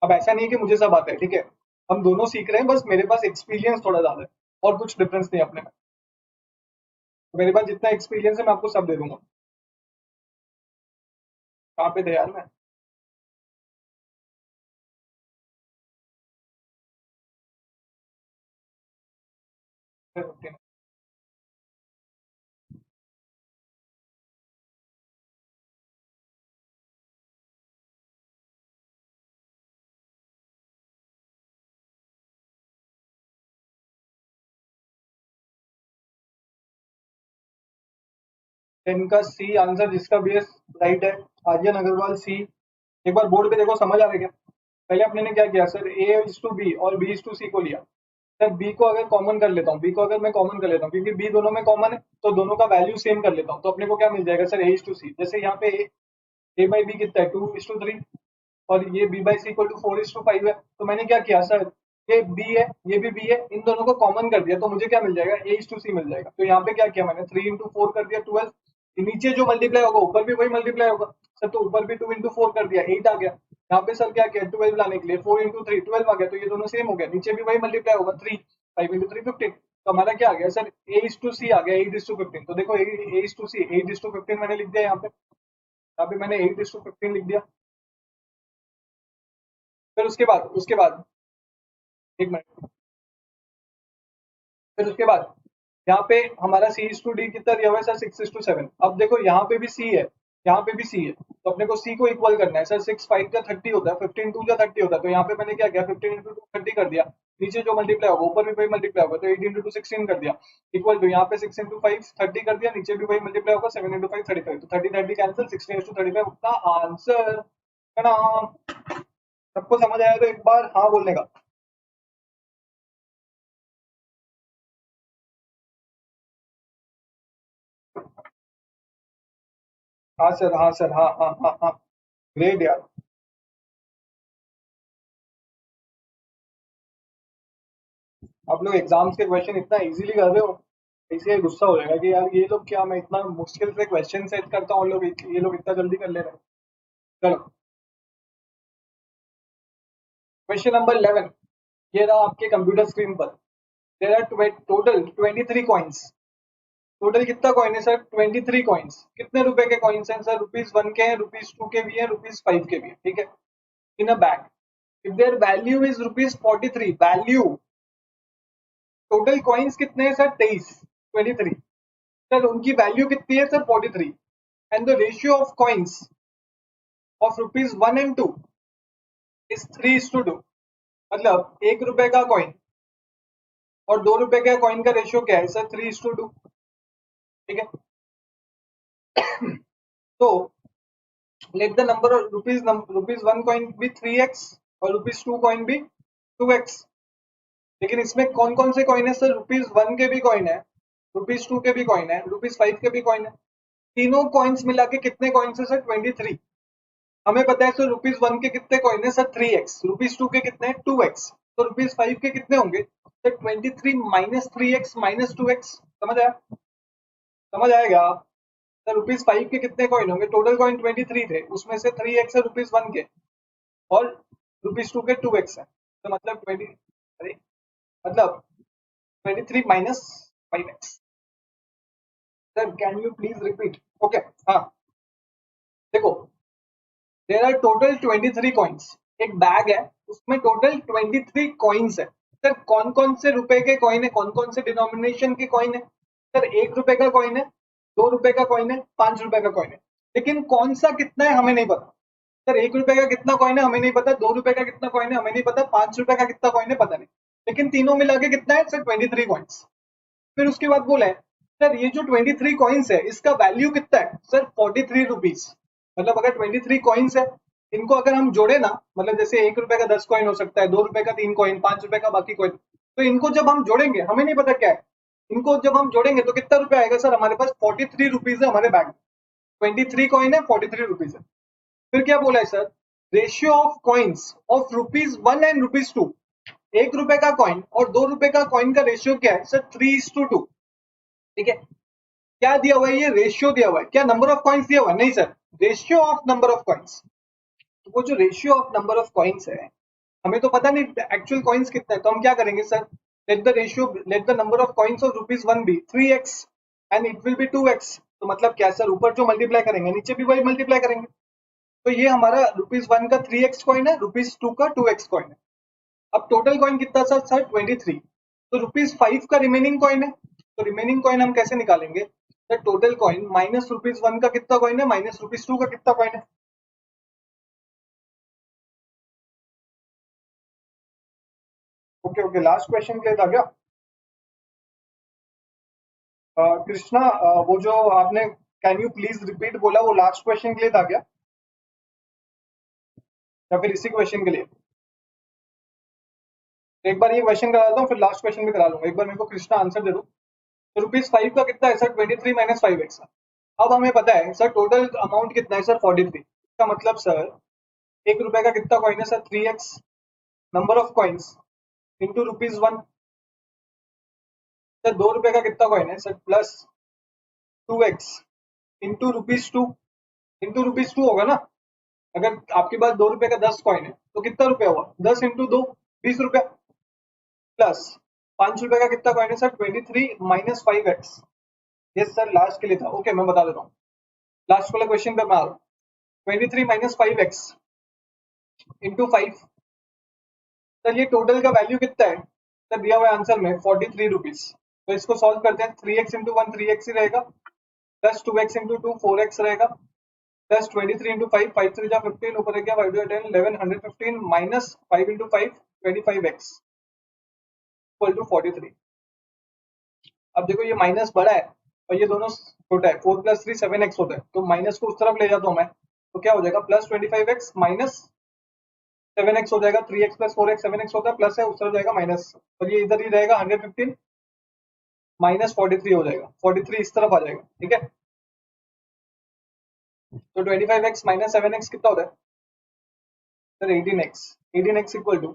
अब ऐसा नहीं है कि मुझे सब आता है, ठीक है। हम दोनों सीख रहे हैं, बस मेरे पास एक्सपीरियंस थोड़ा ज्यादा है और कुछ डिफरेंस नहीं अपने में। तो मेरे पास जितना एक्सपीरियंस है मैं आपको सब दे दूंगा। कहाँ पे थे यार मैं? 15। इनका सी आंसर जिसका भी है राइट है। आर्यन अग्रवाल सी। एक बार बोर्ड पे देखो, समझ आ रहा है क्या? पहले अपने ने क्या किया sir, a is to b और बी इज टू सी को लिया। सर बी को अगर कॉमन कर लेता हूँ, बी को अगर मैं कॉमन कर लेता हूँ क्योंकि बी दोनों में कॉमन है, तो दोनों का वैल्यू सेम कर लेता हूँ, तो अपने को क्या मिल जाएगा सर, ए इज टू सी। जैसे यहाँ पे ए बाई बी कितना है, 2:3, और ये b by c equal to 4:5 है। तो मैंने क्या किया सर, ये बी है ये भी बी है, इन दोनों को कॉमन कर दिया, तो मुझे क्या मिल जाएगा, ए इज टू सी मिल जाएगा। तो यहाँ पे क्या किया मैंने, 3 into 4 कर दिया 12। नीचे जो मल्टीप्लाई होगा ऊपर भी वही मल्टीप्लाई होगा। सर तो ऊपर भी 2 into 4 कर दिया, 8 आ गया। यहाँ पे सर क्या किया, 12 लाने के लिए 4 into 3 12 आ गया, तो ये दोनों सेम हो गया, नीचे भी वही मल्टीप्लाई होगा 3। 5 into 3 15। तो हमारा क्या आ गया सर, ए इज टू सी आ गया 8:15। तो देखो ए इज टू सी 8:15 मैंने लिख दिया यहाँ पे। यहाँ पे मैंने 8:15 लिख दिया। फिर उसके बाद एक मिनट। फिर उसके बाद यहाँ पे हमारा सी इज टू डी कितना दिया हुआ है सर, 6:7। अब देखो यहाँ पे भी सी है, यहाँ पे भी सी है, तो अपने को सी को इक्वल करना है सर। 6 5 का 30 होता है, 15 2 का 30 होता है, तो यहाँ पे मैंने क्या किया, 15 into 2 30 कर दिया। नीचे जो मल्टीप्लाई होगा ऊपर भी वही मल्टीप्लाई होगा, तो 8 into 2 16 कर दिया। इक्वल टू यहाँ पे 6 into 5 30 कर दिया, नीचे भी वही मल्टीप्लाई होगा, 7 into 5 35। तो 30 30 कैंसिल, 16:35 का आंसर। सबको समझ आया तो एक बार हाँ बोलने का। हाँ सर, हाँ सर, हाँ हाँ हाँ हाँ। ग्रेट यार। आप लोग एग्जाम्स के क्वेश्चन इतना इजीली कर रहे हो, इसलिए गुस्सा हो जाएगा कि यार ये लोग क्या, मैं इतना मुश्किल से क्वेश्चन सेट करता हूँ, ये लोग इतना जल्दी कर ले रहे हैं। चलो, क्वेश्चन नंबर 11। ये रहा आपके कंप्यूटर स्क्रीन पर। There are total 23 coins. Total कितना कॉइन है सर, 23 कॉइन्स। कितने रुपए के कॉइन्स हैं सर, ₹1 के हैं, ₹2 के भी हैं, ₹5 के भी हैं, ठीक है। In a bag, if there value is ₹43, value, total coins कितने हैं सर, 23। सर उनकी वैल्यू कितनी है sir, 43। And the ratio of coins of ₹1 and 2 is 3:2। मतलब ₹1 का कॉइन और ₹2 का कॉइन का रेशियो क्या है सर, 3:2, ठीक है। तो let the number of rupees 1 coin be 3x और ₹2 कॉइन भी 2x। लेकिन इसमें कौन कौन से कॉइन है सर, ₹1 के भी कॉइन है, ₹2 के भी कॉइन है, ₹5 के भी कॉइन है। तीनों कॉइन्स मिला के कितने कॉइन्स है सर, 23। हमें पता है सर ₹1 के कितने कॉइन है सर, 3x। ₹2 के कितने हैं, 2x। तो ₹5 के कितने होंगे sir, 23 minus 3x minus 2x। समझ आया? समझ आएगा? सर ₹5 के कितने कॉइन होंगे, टोटल कॉइन 23 थे, उसमें से 3x है ₹1 के, और ₹2 के 2x है, तो मतलब 20, अरे मतलब 23 minus 5x। Sir can you please repeat? Okay. हाँ, देखो, देयर आर टोटल 23 कॉइन्स। एक बैग है, उसमें टोटल 23 कॉइन्स है। सर कौन कौन से रुपए के कॉइन है, कौन कौन से डिनोमिनेशन के कॉइन है? सर ₹1 का कॉइन है, ₹2 का कॉइन है, ₹5 का कॉइन है। लेकिन कौन सा कितना है हमें नहीं पता। सर ₹1 का कितना कॉइन है हमें नहीं पता, ₹2 का कितना कॉइन है हमें नहीं पता, ₹5 का कितना कॉइन है पता नहीं। लेकिन तीनों मिला के कितना है सर, 23 कॉइन्स। फिर उसके बाद बोला है सर ये जो 23 कॉइन्स है इसका वैल्यू कितना है सर, 43 रुपीज। मतलब अगर 23 कॉइन्स है, इनको अगर हम जोड़े ना, मतलब जैसे ₹1 का 10 कॉइन हो सकता है, ₹2 का 3 कॉइन, ₹5 का बाकी कॉइन, तो इनको जब हम जोड़ेंगे, हमें नहीं पता क्या है, इनको जब हम जोड़ेंगे तो कितना रुपया आएगा सर, हमारे पास 43 रुपीज है हमारे बैग में। 23 कॉइन है, 43 रुपीज है। फिर क्या बोला है sir, ratio of coins of ₹1 and ₹2। ₹1 का कॉइन और ₹2 का कॉइन का रेशियो क्या है सर, 3:2, ठीक है। क्या दिया हुआ है, ये रेशियो दिया हुआ है, क्या नंबर ऑफ कॉइन्स दिया हुआ है, नहीं sir, ratio of number of coins. तो वो जो ratio of number of coins है, हमें तो पता नहीं एक्चुअल कॉइन्स कितना है, तो हम क्या करेंगे sir, let the number of coins of ₹1 be 3x and it will be 2x। तो मतलब क्या सर, ऊपर जो मल्टीप्लाई करेंगे नीचे भी वही मल्टीप्लाई करेंगे। तो ये हमारा ₹1 का 3x कॉइन है, ₹2 का 2x कॉइन है। अब टोटल कॉइन कितना सर, 23। तो ₹5 का रिमेनिंग कॉइन है, तो रिमेनिंग कॉइन हम कैसे निकालेंगे सर, टोटल कॉइन माइनस ₹1 का कितना कॉइन है, माइनस ₹2 का कितना कॉइन है। ओके ओके, लास्ट क्वेश्चन के लिए था क्या? कृष्णा, वो जो आपने कैन यू प्लीज रिपीट बोला, वो लास्ट क्वेश्चन के लिए था क्या, या फिर इसी क्वेश्चन के लिए? एक बार ये क्वेश्चन करा देता हूँ, फिर लास्ट क्वेश्चन भी करा लूंगा। एक बार मेरे को कृष्णा आंसर दे दो। तो ₹5 का कितना है सर, 23 माइनस 5x। अब हमें पता है सर टोटल अमाउंट कितना है सर, 43। इसका मतलब सर ₹1 का कितना कॉइन है sir, 3x number of coins into ₹1। Sir ₹2 का कितना कॉइन है sir, plus 2x into ₹2, into ₹2 होगा ना। अगर आपके पास ₹2 का 10 कॉइन है तो कितना रुपया हुआ, 10 इंटू 2 ₹20, प्लस ₹5 का कितना कॉइन है sir, 23 minus 5x। Yes sir, last के लिए था। ओके, मैं बता देता हूँ, लास्ट वाला क्वेश्चन पे मैं आ रहा हूँ। 23 माइनस 5x इंटू 5। सर ये टोटल का वैल्यू कितना है सर, दिया हुआ आंसर में ₹43। तो इसको सॉल्व करते हैं, 3x इंटू 1 3x ही रहेगा, प्लस 2x इंटू 2 4x रहेगा, प्लस 23 इंटू 5 5 3 जा 15, ऊपर गया 5 2 10 11 115 minus 5 into 5 25x equal to 43। अब देखो ये माइनस बड़ा है और ये दोनों छोटा है, 4 प्लस 3 7x होता है, तो माइनस को उस तरफ ले जाता हूँ मैं, तो क्या हो जाएगा, प्लस 25x माइनस 7x हो जाएगा, 3x प्लस 4x 7x होता है, प्लस है उस तरफ जाएगा माइनस, और ये इधर ही रहेगा 115 माइनस 43 हो जाएगा, 43 इस तरफ आ जाएगा, ठीक है। तो 25x माइनस 7x कितना होता है sir, 18x। 18x equal to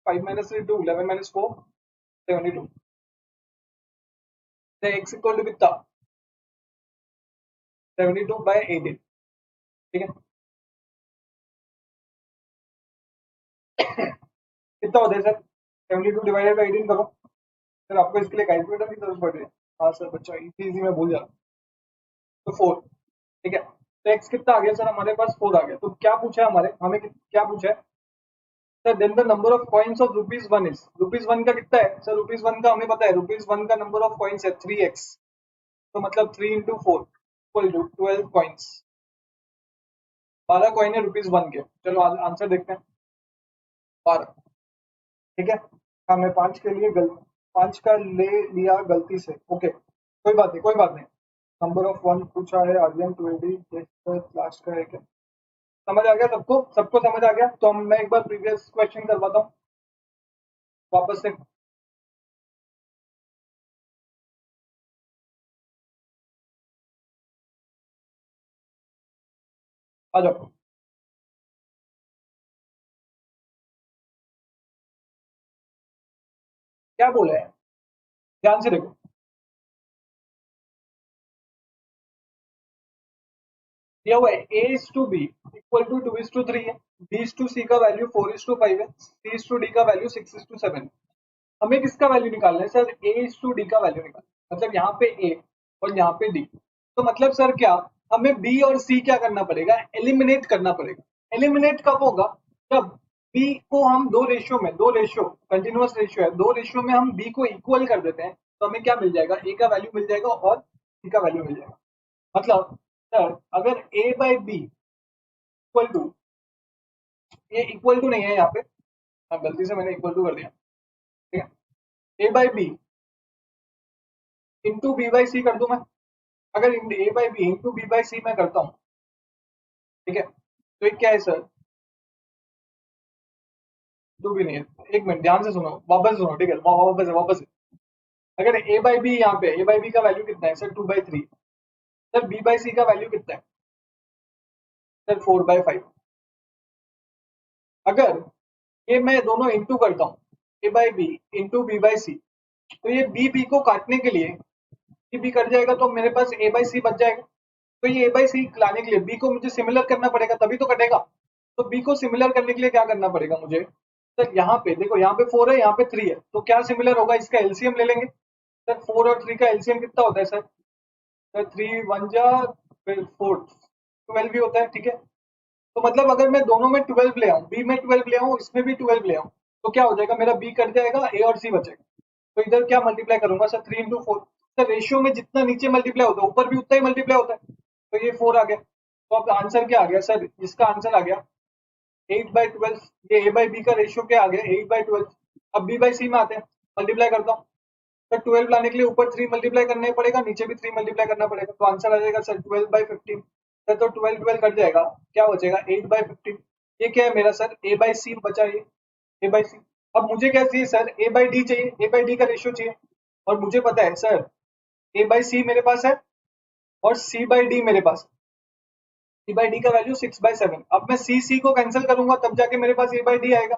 5 minus 3 2 11 minus 4 72। तो x इक्वल टू कितना, 72/18, ठीक है। कितना होता है सर, 72 डिवाइडेड बाई 18 करो। सर आपको इसके लिए कैलकुलेटर की जरूरत पड़ रही है? हाँ सर, बच्चा इजी इजी मैं भूल जा रहा हूँ। तो 4, ठीक है। तो x कितना आ गया सर, हमारे पास 4 आ गया। तो क्या पूछा है हमारे, हमें क्या पूछा है sir, then the number of coins of ₹1 is, ₹1 का कितना है सर, ₹1 का हमें पता है, ₹1 का नंबर ऑफ कॉइन्स है 3x। तो मतलब 3 into 4 equal to 12 coins, 12 coin है ₹1 के। चलो आंसर देखते हैं, 12, ठीक है। हाँ मैं 5 के लिए 5 का ले लिया गलती से, ओके कोई बात नहीं, कोई बात नहीं। नंबर ऑफ वन पूछा है, आर्यन 20 लास्ट का है क्या, समझ आ गया सबको, सबको समझ आ गया। तो हम मैं एक बार प्रीवियस क्वेश्चन करवाता हूँ वापस से। आ जाओ, क्या बोला है, ध्यान से देखो। दिया हुआ है a is to b equal to 2:3 है, b is to c का वैल्यू 4:5 है, c is to d का वैल्यू 6:7 है। हमें किसका वैल्यू निकालना है sir, a is to d का वैल्यू निकालना है। मतलब यहाँ पे a और यहाँ पे d, तो मतलब सर क्या, हमें b और c क्या करना पड़ेगा, एलिमिनेट करना पड़ेगा। एलिमिनेट कब होगा, जब b को हम दो रेशियो में, दो रेशियो कंटिन्यूअस रेशियो है, दो रेशियो में हम b को इक्वल कर देते हैं, तो हमें क्या मिल जाएगा, a का वैल्यू मिल जाएगा और c का वैल्यू मिल जाएगा। मतलब सर अगर a by b equal to, ये इक्वल टू नहीं है यहाँ पे, हाँ गलती से मैंने इक्वल टू कर दिया, ठीक है। A by B into B by C कर दूं मैं, अगर A by B into B by C मैं करता हूँ, ठीक है, तो ये क्या है सर, टू भी नहीं है। एक मिनट ध्यान से सुनो, वापस सुनो, ठीक है, वापस है, वापस है। अगर ए बाई बी यहाँ पे, ए बाई बी का वैल्यू कितना है सर, 2/3। सर बी बाई सी का वैल्यू कितना है सर, 4/5। अगर ये मैं दोनों इंटू करता हूँ, A by B into B by C, तो ये बी बी को काटने के लिए बी कट जाएगा, तो मेरे पास ए बाई सी बच जाएगा। तो ये ए बाई सी लाने के लिए बी को मुझे सिमिलर करना पड़ेगा, तभी तो कटेगा। तो बी को सिमिलर करने के लिए क्या करना पड़ेगा मुझे सर? यहाँ पे देखो, यहाँ पे 4 है, यहाँ पे 3 है, तो क्या सिमिलर होगा? इसका एलसीएम ले लेंगे सर। 4 और 3 का एलसीएम कितना होता है सर? सर 3 वन जा, फिर 4 12 भी होता है, ठीक है। तो मतलब अगर मैं दोनों में 12 ले आऊं, बी में 12 ले आऊं, इसमें भी 12 ले आऊं, तो क्या हो जाएगा? मेरा बी कट जाएगा, ए और सी बचेगा। तो इधर क्या मल्टीप्लाई करूंगा सर? 3 into 4। सर रेशियो में जितना नीचे मल्टीप्लाई होता है ऊपर भी उतना ही मल्टीप्लाई होता है, तो ये 4 आ गया। तो अब आंसर क्या आ गया सर? इसका आंसर आ गया 8/12। ये ए बाई बी का रेशियो क्या आ गया? 8/12। अब बी बाई सी में आते हैं, मल्टीप्लाई करता हूँ। सर 12 लाने के लिए ऊपर 3 मल्टीप्लाई करना ही पड़ेगा, नीचे भी 3 मल्टीप्लाई करना पड़ेगा, तो आंसर आ जाएगा सर 12/15। सर तो 12 12 कट जाएगा, क्या बचेगा? 8/15। ये क्या है मेरा सर? ए बाई सी बचा, ये ए बाई सी। अब मुझे क्या चाहिए सर? ए बाई डी चाहिए, ए बाई डी का रेशियो चाहिए। और मुझे पता है सर, ए बाई सी मेरे पास है और सी बाई डी मेरे पास। सी बाई डी का वैल्यू 6/7। अब मैं सी सी को कैंसिल करूंगा तब जाके मेरे पास ए बाई डी आएगा।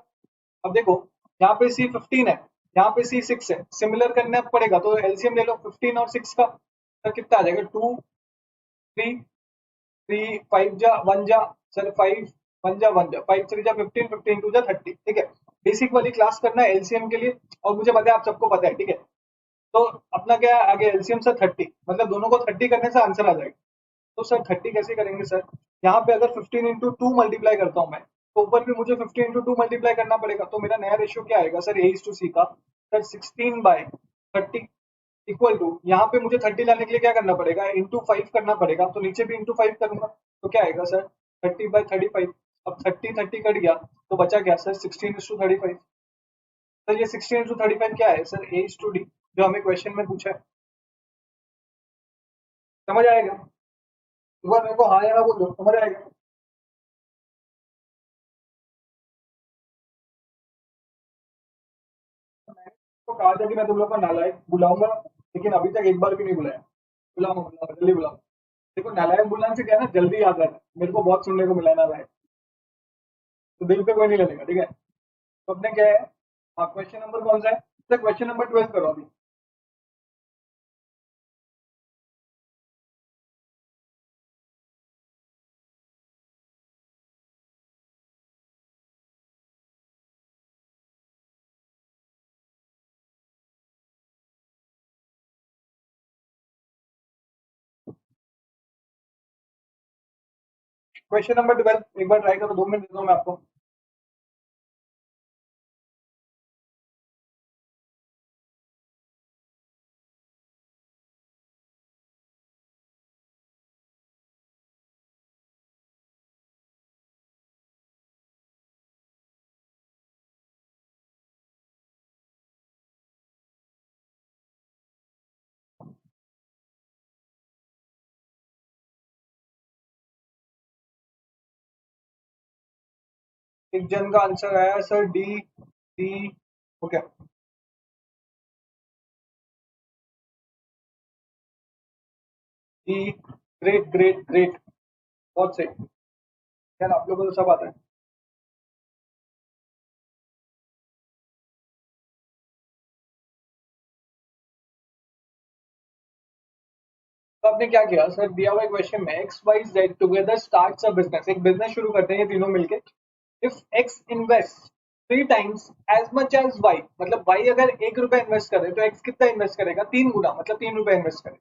अब देखो, यहाँ पे सी 15 है, यहाँ पे सी 6 है, सिमिलर करना पड़ेगा, तो एलसीएम ले लो 15 और 6 का। सर कितना आ जाएगा? 2 3 3 5 जा 1 जा सर, 5 1 जा 1 जा, 5 3 जा 15, 15 2 जा 30, ठीक है। बेसिक वाली क्लास करना है एलसीएम के लिए, और मुझे पता है आप सबको पता है, ठीक है। तो अपना क्या है आगे? एलसीएम सर 30, मतलब दोनों को 30 करने से आंसर आ जाएगा। तो सर 30 कैसे करेंगे सर? यहाँ पे अगर 15 into 2 मल्टीप्लाई करता हूँ मैं, तो ऊपर भी मुझे 15 into 2 मल्टीप्लाई करना पड़ेगा, तो मेरा नया रेशियो क्या आएगा सर? A/C का सर 16/30 इक्वल टू, यहाँ पे मुझे 30 लाने के लिए क्या करना पड़ेगा? इंटू 5 करना पड़ेगा, तो नीचे भी इंटू 5 करूंगा, तो क्या आएगा सर? 30/35। अब 30 30 कट गया, तो बचा क्या सर? 16:35। सर ये 16:35 क्या है सर? A/D, जो हमें क्वेश्चन में पूछा है। समझ आएगा? एक बार मेरे को हाँ या ना बोलो, समझ आएगा? मैंने तो कहा था कि मैं तुम लोग को नालायक बुलाऊंगा, लेकिन अभी तक एक बार भी नहीं बुलाया। बुलाऊंगा बुलाऊंगा, जल्दी बुलाऊंगा। देखो नालायक बुलाने से क्या है ना, जल्दी याद आता है। मेरे को बहुत सुनने को मिला है नालायक, तो दिल पे कोई नहीं लगेगा, ठीक है। तो अपने क्या है? हाँ, क्वेश्चन नंबर कौन सा है सर? क्वेश्चन नंबर 12 करो अभी। क्वेश्चन नंबर 12 एक बार ट्राई करो, 2 मिनट देता हूँ मैं आपको। एक जन का आंसर आया sir, D D. Okay, D. Great great great, बहुत सही यार, आप लोगों को तो सब आता है। तो आपने क्या किया सर? दिया हुआ क्वेश्चन में x y z together starts a business, एक बिजनेस शुरू करते हैं ये तीनों मिलके। If x invest 3 times as much as y, मतलब वाई अगर 1 रुपया इन्वेस्ट करे तो एक्स कितना इन्वेस्ट करेगा? 3 गुना, मतलब 3 रुपया इन्वेस्ट करेगा।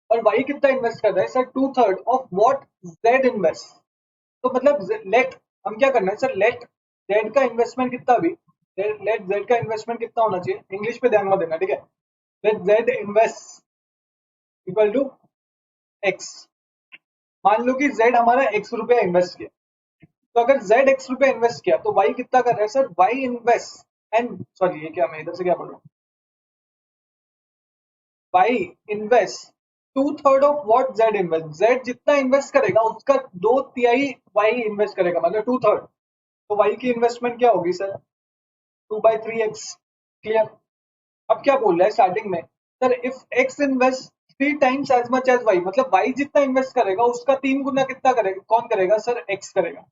और वाई कितना इन्वेस्ट कर रहा है sir? 2/3 of what z invest. तो मतलब लेट, हम क्या करना है सर? लेट जेड का इन्वेस्टमेंट कितना भी, लेट जेड का इन्वेस्टमेंट कितना होना चाहिए? इंग्लिश पे ध्यान मत देना, ठीक है। Let z invest equal to x. मान लो कि जेड हमारा x रुपया इन्वेस्ट किया, तो अगर जेड x रुपया इन्वेस्ट किया तो वाई कितना कर रहा है sir? Y invest and sorry, ये क्या, मैं इधर से क्या पढ़ू? Y invest 2/3 of what z invest. Z जितना इन्वेस्ट करेगा उसका 2/3 वाई इन्वेस्ट करेगा, मतलब 2/3। तो वाई की इन्वेस्टमेंट क्या होगी सर? 2/3x। क्लियर? अब क्या बोल रहा है स्टार्टिंग में sir? If x invest 3 times as much as y, मतलब वाई जितना इन्वेस्ट करेगा उसका 3 गुना कितना करेगा? कौन करेगा सर? एक्स करेगा।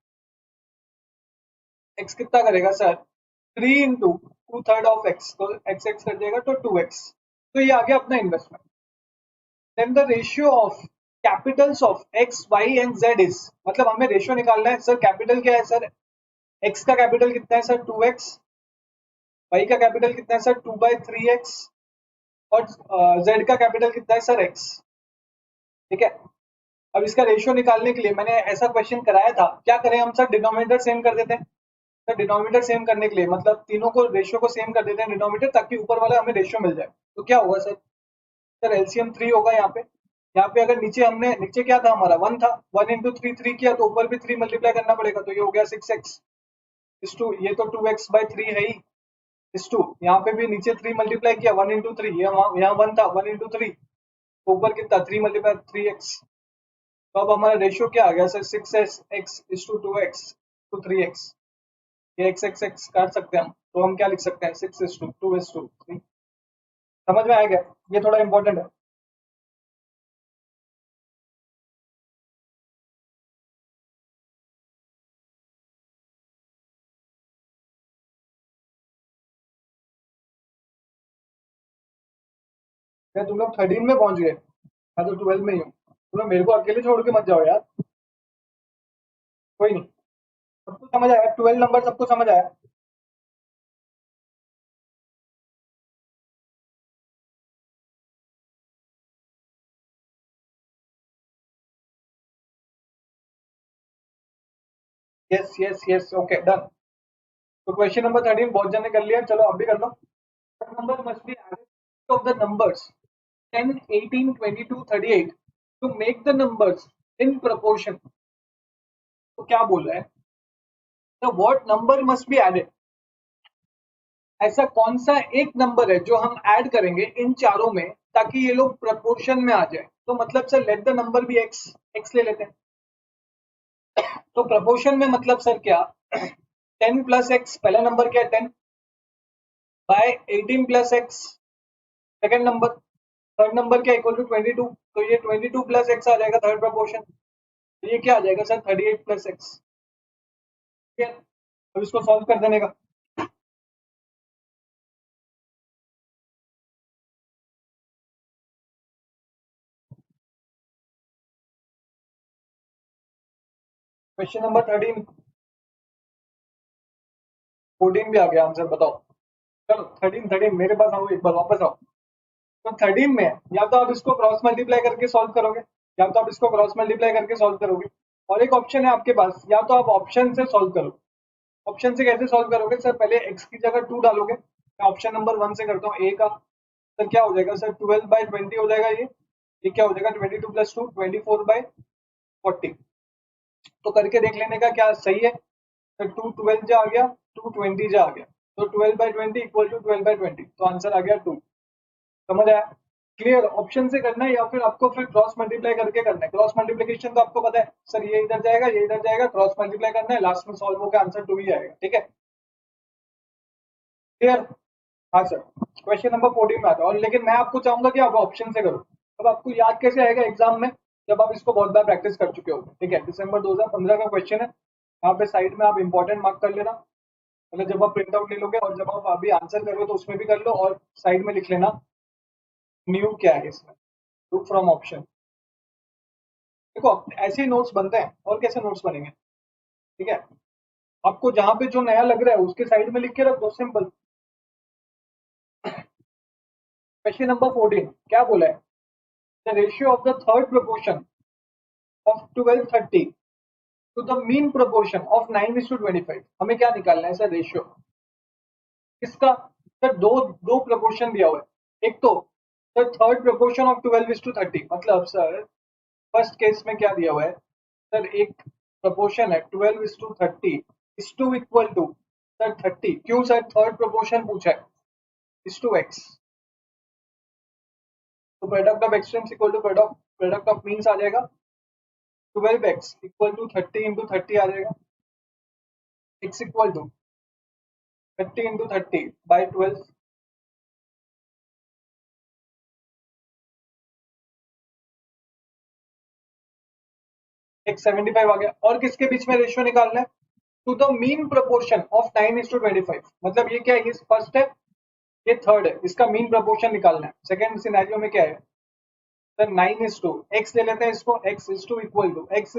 एक्स कितना करेगा सर? 3 into 2/3 ऑफ एक्स, तो एक्स एक्स कर देगा तो 2x। तो ये आ गया अपना investment. Then the ratio of capitals of x y and z is, मतलब हमें रेशियो निकालना है सर। कैपिटल क्या है सर? एक्स का कैपिटल कितना है सर? 2x। वाई का कैपिटल कितना है सर? 2/3x। और जेड का कैपिटल कितना है सर? x। ठीक है। अब इसका रेशियो निकालने के लिए मैंने ऐसा क्वेश्चन कराया था, क्या करें हम सर? डिनोमिनेटर सेम कर देते हैं सर। डिनोमिनेटर सेम करने के लिए मतलब तीनों को रेशियो को सेम कर देते हैं डिनोमिनेटर, ताकि ऊपर वाला हमें रेशियो मिल जाए। तो क्या होगा सर? सर एलसीएम 3 होगा यहाँ पे। यहाँ पे अगर नीचे हमने, नीचे क्या था हमारा? 1 था। 1 × 3 3 किया तो ऊपर भी 3 मल्टीप्लाई करना पड़ेगा, तो ये हो गया 6x इस टू, ये तो 2x/3 है ही इस टू। यहाँ पे भी नीचे 3 मल्टीप्लाई किया 1 × 3, ये यहाँ 1 था 1 × 3, तो ऊपर कितना? 3 मल्टीप्लाई 3x। तो अब हमारा रेशियो क्या आ गया सर? 6x/2x to 3x। ये x काट सकते हैं हम, तो हम क्या लिख सकते हैं? 6:2:3। समझ में आएगा? ये थोड़ा इंपॉर्टेंट है। क्या तुम लोग 13 में पहुंच गए? मैं तो 12 में ही हूँ। तुम लोग मेरे को अकेले छोड़ के मत जाओ यार। कोई नहीं, सबको समझ आया? 12 नंबर सबको समझ आया? Yes yes yes, okay done. तो क्वेश्चन नंबर 13 बहुत जन ने कर लिया, चलो आप भी कर लो। Number must be added of the numbers 10, 18, 22, 38 to make the numbers in proportion। तो क्या बोल रहा है? The what number must be added, ऐसा कौन सा एक नंबर है जो हम ऐड करेंगे इन चारों में ताकि ये लोग प्रपोर्शन में आ जाए। तो मतलब sir let the number be x, x ले लेते हैं। तो प्रपोर्शन में मतलब सर क्या? 10 + x पहला नंबर क्या है? 10 by 18 + x second number. Third number क्या इक्वल टू 22, तो ये 22 + x आ जाएगा थर्ड प्रपोर्शन। तो ये क्या आ जाएगा सर? 38 + x। ठीक है, अब इसको सॉल्व कर देने का। क्वेश्चन नंबर 13, 14 भी आ गया आंसर, बताओ। चलो 13, 13 मेरे पास आओ, एक बार वापस आओ। तो 13 में या तो आप इसको क्रॉस मल्टीप्लाई करके सॉल्व करोगे, या तो आप इसको क्रॉस मल्टीप्लाई करके सॉल्व करोगे, और एक ऑप्शन है आपके पास, या तो आप ऑप्शन से सॉल्व करोगे। ऑप्शन से कैसे सॉल्व करोगे सर? पहले x की जगह 2 डालोगे। मैं ऑप्शन नंबर 1 से करता हूँ, a का। सर क्या हो जाएगा सर? 12/20 हो जाएगा ये क्या हो जाएगा? 22 + 2 24/40। तो करके देख लेने का क्या सही है। तो 2 12 जा आ गया, 2 20 जा आ गया, तो 12/20 इक्वल टू 12/20, तो आंसर आ गया 2। समझ आया? क्लियर? ऑप्शन से करना है या फिर आपको फिर क्रॉस मल्टीप्लाई करके करना है? क्रॉस मल्टीप्लिकेशन तो आपको पता है सर, ये इधर जाएगा ये इधर जाएगा, क्रॉस मल्टीप्लाई करना है, लास्ट में सॉल्व होकर आंसर 2 ही आएगा। ठीक है, क्लियर? हाँ सर। क्वेश्चन नंबर 14 में आता है, और लेकिन मैं आपको चाहूंगा कि आप ऑप्शन से करो। अब आपको याद कैसे आएगा एग्जाम में? जब आप इसको बहुत बार प्रैक्टिस कर चुके हो। ठीक है, दिसंबर 2015 का क्वेश्चन है। यहाँ पे साइड में आप इंपॉर्टेंट मार्क कर लेना, मतलब जब आप प्रिंट आउट ले लोगे और जब आप अभी आंसर करोगे तो उसमें भी कर लो, और साइड में लिख लेना न्यू क्या है इसमें, लुक फ्रॉम ऑप्शन। देखो ऐसे ही नोट्स बनते हैं, और कैसे नोट्स बनेंगे? ठीक है, आपको जहां पे जो नया लग रहा है उसके साइड में लिख के रख दो, सिंपल। क्वेश्चन नंबर 14 क्या बोला है? The ratio of the third proportion of 1230 to the mean proportion of 9:25। हमें क्या निकालना है सर? रेशियो किसका? सर दो दो प्रोपोर्शन दिया हुआ है। एक तो सर थर्ड प्रोपोर्शन ऑफ 12:30, मतलब सर फर्स्ट केस में क्या दिया हुआ है? सर एक प्रोपोर्शन है 12:30 is to equal to sir 30। क्यों सर? थर्ड प्रोपोर्शन पूछा है, इज टू एक्स। तो product of extremes equal to product of means आ जाएगा। 12x इक्वल टू 30 × 30 आ जाएगा। x equal to 30 × 30/12। x 75 आ गया। और किसके बीच में रेशियो निकालना है? To the mean proportion of 9:25। मतलब ये क्या है? ये फर्स्ट है, ये थर्ड है, इसका मीन प्रोपोर्शन निकालना है। सेकंड सिनेरियो में क्या है सर 9:2 x ले लेते हैं इसको, x इक्वल टू x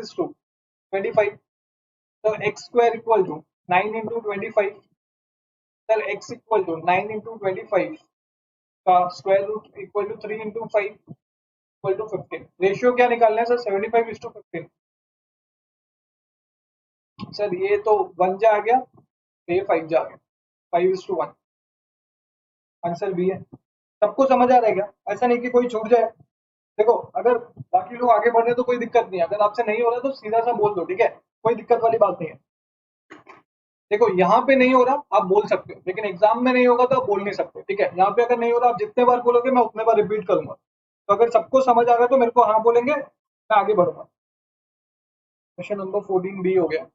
25, तो x square equal to 9 into 25। Sir x equal to 9 into 25 का square root equal to 3 into 5 equal to 15। Ratio क्या निकालना है सर? 75:15। सर ये तो 1 जा आ गया, ये 5 जा आ गया, 5:1। आंसर बी है। सबको समझ आ रहा है क्या? ऐसा नहीं कि कोई छूट जाए। देखो, अगर बाकी लोग आगे बढ़ रहे हैं तो कोई दिक्कत नहीं है, अगर आपसे नहीं हो रहा तो सीधा सा बोल दो, ठीक है? कोई दिक्कत वाली बात नहीं है। देखो, यहाँ पे नहीं हो रहा आप बोल सकते हो, लेकिन एग्जाम में नहीं होगा तो आप बोल नहीं सकते, ठीक है? यहाँ पे अगर नहीं हो रहा, आप जितने बार बोलोगे मैं उतने बार रिपीट करूंगा। तो अगर सबको समझ आ रहा है तो मेरे को हाँ बोलेंगे, मैं आगे बढ़ूंगा। क्वेश्चन नंबर 14 बी हो गया।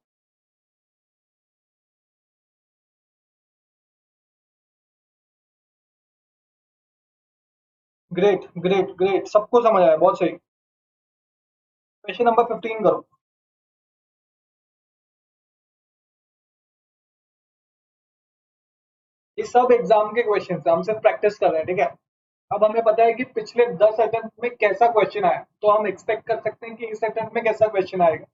ग्रेट ग्रेट ग्रेट, सबको समझ आया, बहुत सही। क्वेश्चन नंबर 15 करो। ये सब एग्जाम के क्वेश्चन है, हम सिर्फ प्रैक्टिस कर रहे हैं, ठीक है? अब हमें पता है कि पिछले 10 अटेम्प्ट में कैसा क्वेश्चन आया, तो हम एक्सपेक्ट कर सकते हैं कि इस अटेम्प्ट में कैसा क्वेश्चन आएगा।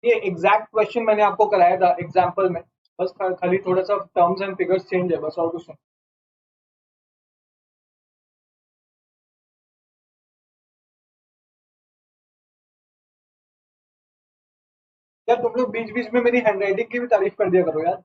ये एग्जैक्ट क्वेश्चन मैंने आपको कराया था एग्जाम्पल में, बस खाली थोड़ा सा टर्म्स एंड फिगर्स चेंज है, बस और कुछ नहीं। यार तुम लोग बीच बीच में मेरी हैंडराइटिंग की भी तारीफ कर दिया करो यार।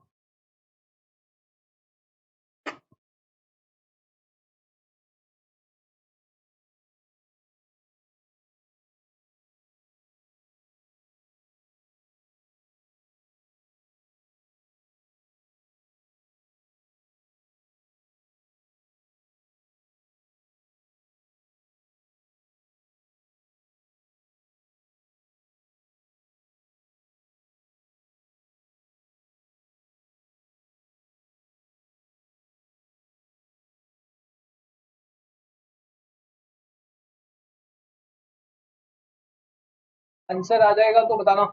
आंसर आ जाएगा तो बताना।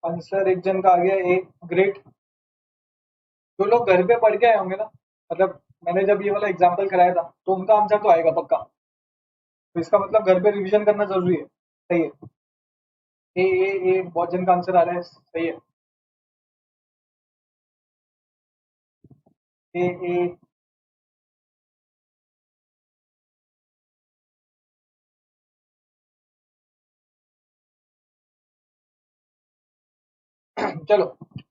आंसर एक जन का आ गया, ए। ग्रेट। जो लोग घर पे पढ़ के आए होंगे ना, मतलब मैंने जब ये वाला एग्जाम्पल कराया था, तो उनका आंसर तो आएगा पक्का। तो इसका मतलब घर पे रिवीजन करना जरूरी है। सही है। ए बहुत जन का आंसर आ रहा है, सही है। ए। चलो,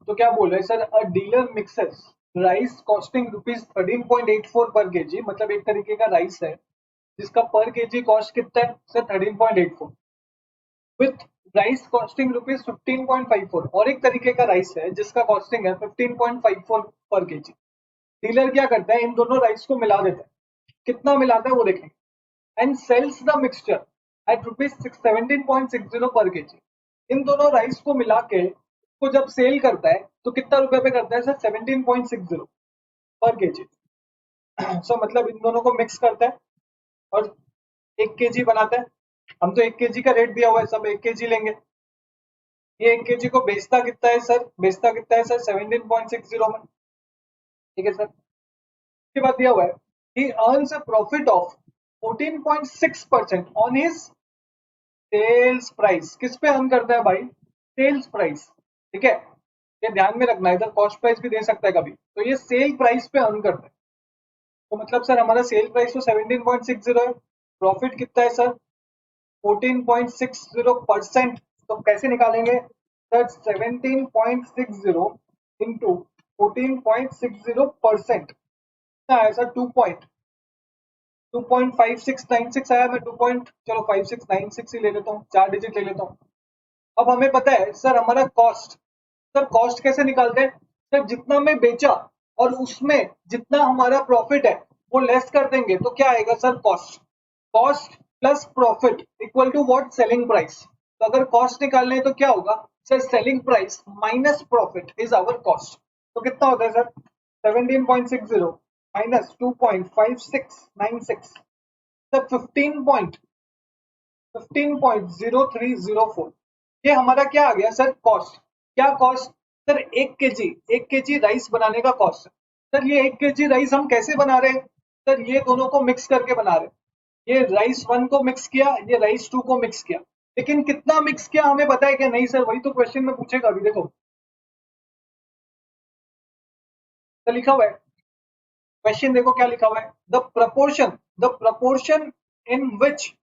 तो क्या बोल रहे हैं सर? अ dealer mixes rice costing rupees 13.84 पर केजी, मतलब एक तरीके का राइस है जिसका पर केजी कॉस्ट कितना है sir? 13.84, with rice costing rupees 15.54। और एक तरीके का राइस है जिसका कॉस्टिंग है 15.54 पर केजी। डीलर क्या करता है, इन दोनों राइस को मिला देता है। कितना मिलाता है वो देखेंगे। And sells the mixture at rupees 17.60 per KG. इन दोनों राइस को मिला के को जब सेल करता है तो कितना रुपए पे करता है सर? 17.60 per KG. सो मतलब इन दोनों को मिक्स करता है और 1 केजी बनाता है। हम तो 1 केजी का रेट दिया हुआ है, सब 1 केजी लेंगे। ये 1 केजी को बेचता कितना है सर? बेचता कितना है सर? 17.60 में। ठीक है सर। इसके बाद दिया हुआ है he earns a profit of 14.6% on his sales price. किस पे अर्न करता है भाई? Sales price. ठीक है, ये ध्यान में रखना है, इधर कॉस्ट प्राइस भी दे सकता है कभी, तो ये सेल प्राइस पे अर्न करता है। तो मतलब सर हमारा सेल प्राइस तो 17.60 है, प्रॉफिट कितना है सर? 14.60%। तो कैसे निकालेंगे सर? 17.60 इंटू 14.60% कितना आया सर? 2.5696 आया। मैं 2 पॉइंट चलो 5696 ही ले लेता हूँ, 4 डिजिट ले लेता हूँ। अब हमें पता है सर हमारा कॉस्ट। सर कॉस्ट कैसे निकालते हैं सर? जितना मैं बेचा और उसमें जितना हमारा प्रॉफिट है वो लेस कर देंगे तो क्या आएगा sir? Cost. Cost plus profit equal to what? Selling price. तो अगर कॉस्ट निकालने हैं तो क्या होगा sir? Selling price minus profit is our cost. तो कितना होता है सर? 17.60 minus 2.5696 sir 15.0304। ये हमारा क्या आ गया सर? कॉस्ट। क्या कॉस्ट सर? 1 केजी राइस बनाने का कॉस्ट। सर ये 1 केजी राइस हम कैसे बना रहे हैं सर? ये दोनों को मिक्स करके बना रहे हैं। ये राइस 1 को मिक्स किया, ये राइस 2 को मिक्स किया, लेकिन कितना मिक्स किया हमें पता है क्या? नहीं सर, वही तो क्वेश्चन में पूछेगा। अभी देखो तो लिखा हुआ है, क्वेश्चन देखो क्या लिखा हुआ है। The proportion in which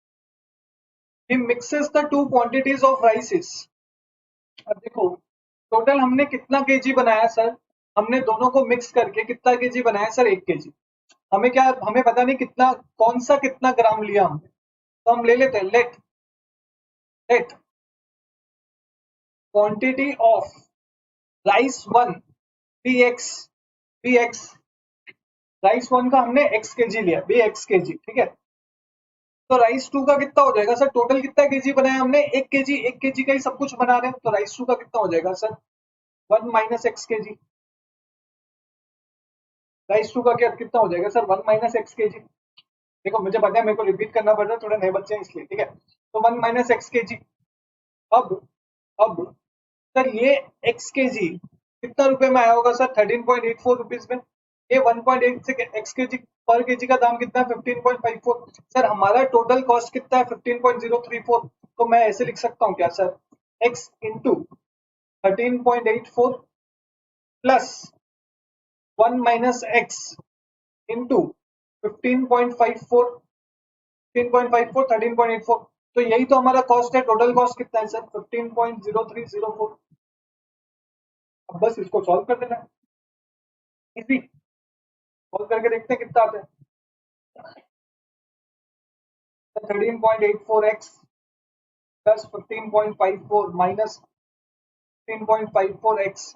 he mixes the two quantities of राइसेस। अब देखो टोटल हमने कितना केजी बनाया सर? हमने दोनों को मिक्स करके कितना केजी बनाया सर? 1 केजी। हमें क्या, हमें पता नहीं कितना, कौन सा कितना ग्राम लिया हमने, तो हम ले लेते हैं let let quantity of rice 1 be x. Rice 1 का हमने एक्स केजी लिया, बी एक्स केजी, ठीक है। तो राइस 2 का कितना हो जाएगा सर? टोटल कितना केजी बनाया हमने? 1 केजी। 1 केजी का ही सब कुछ बना रहे हैं, तो राइस 2 का कितना हो जाएगा sir? 1 minus x KG. Rice 2 का क्या कितना हो जाएगा सर? 1 minus x KG. देखो मुझे पता है मेरे को रिपीट करना पड़ रहा है, थोड़े नए बच्चे हैं इसलिए, ठीक है। तो 1 माइनस एक्स केजी। अब अब सर ये एक्स केजी कितना रुपए में आया होगा सर? 13.84 रुपीज में। ये 1.8 से एक्स केजी पर केजी का दाम कितना है? 15.54। सर हमारा टोटल कॉस्ट कितना है? 15.034। तो मैं ऐसे लिख सकता हूँ क्या sir? X into 13.84 plus 1 minus x into 15.54। 15.54 13.84। तो यही तो हमारा कॉस्ट है। टोटल कॉस्ट कितना है सर? 15.0304। अब बस इसको सॉल्व कर देना है, इजी। सॉल्व करके देखते हैं कितना आता है। 13.84x plus 15.54 minus 15.54x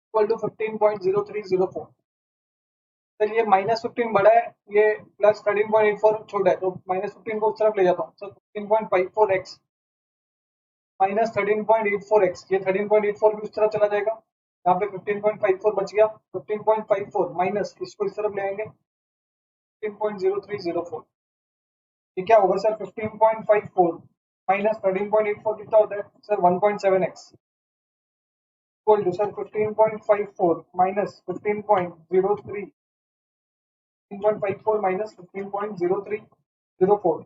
equal to 15.0304। Sir ये माइनस 15 बड़ा है, ये प्लस 13.84 छोटा है, तो माइनस 15 को उस तरफ ले जाता हूँ। सर 15.54x माइनस 13.84x, ये 13.84 भी उस तरफ चला जाएगा। यहाँ पे 15.54 बच गया। 15.54 माइनस इसको इस तरफ ले आएंगे 15.0304। ये क्या होगा सर? 15.54 माइनस 13.84 कितना होता है sir? 1.7x equal to sir 15.54 minus 15.03 15.54 minus 15.0304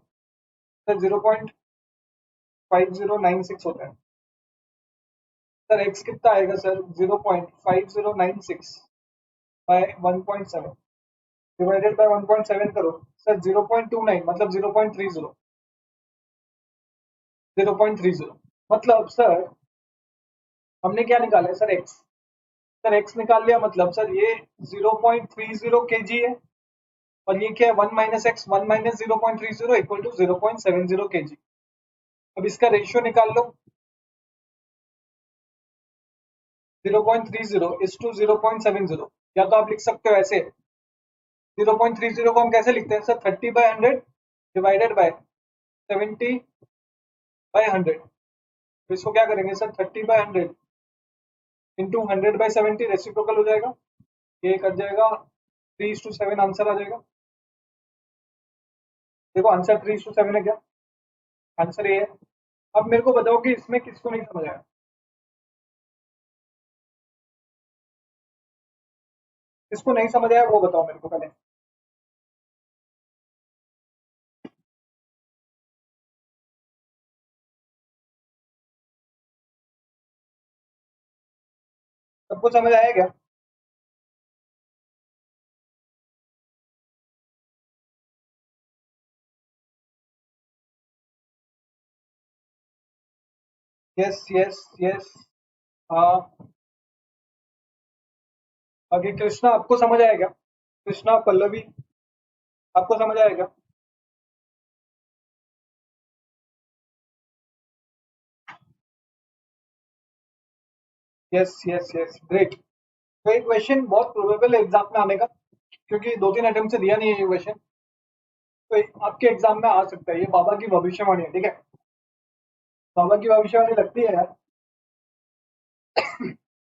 sir 0.5096 होता है। सर x कितना आएगा सर? 0.5096 बाय 1.7 डिवाइडेड बाय 1.7 करो सर 0.29 मतलब 0.30। 0.30 मतलब सर हमने क्या निकाला है सर? x। सर x निकाल लिया, मतलब सर ये 0.30 केजी है, और ये क्या है? 1 minus x. 1 minus 0.30 equal to 0.70 KG. अब इसका रेशियो निकाल लो। 0.30 इज टू 0.70, या तो आप लिख सकते हो ऐसे। 0.30 को हम कैसे लिखते हैं सर? 30/100 divided by 70/100। तो इसको क्या करेंगे सर? 30/100 इंटू 100/70 रेसिप्रोकल हो जाएगा, ये कट जाएगा। 3:7 आंसर आ जाएगा। देखो आंसर 3:7 है क्या? आंसर ये है। अब मेरे को बताओ कि इसमें किसको नहीं समझ आया? देखो, इसको नहीं समझ आया वो बताओ मेरे को पहले। सबको समझ आया क्या? Yes yes yes. हाँ। आगे कृष्णा आपको समझ आया क्या? कृष्णा पल्लवी आपको समझ आया क्या? Yes yes yes great. तो ये क्वेश्चन बहुत प्रोबेबल है एग्जाम में आने का, क्योंकि 2-3 अटेम्प्ट से दिया नहीं है ये क्वेश्चन। तो आपके एग्जाम में आ सकता है, ये बाबा की भविष्यवाणी है, ठीक है। बाबा की भविष्यवाणी लगती है यार।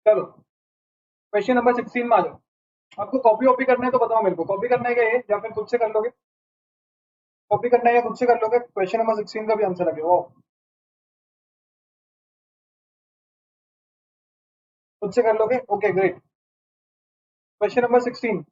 चलो क्वेश्चन नंबर 16 में आ जाओ। आपको कॉपी वॉपी करना है तो बताओ मेरे को, कॉपी करना है क्या ये, या फिर खुद से कर लोगे? कॉपी करना है या खुद से कर लोगे? क्वेश्चन नंबर 16 का भी आंसर आ गया, वो खुद से कर लोगे? Okay great. Question number 16।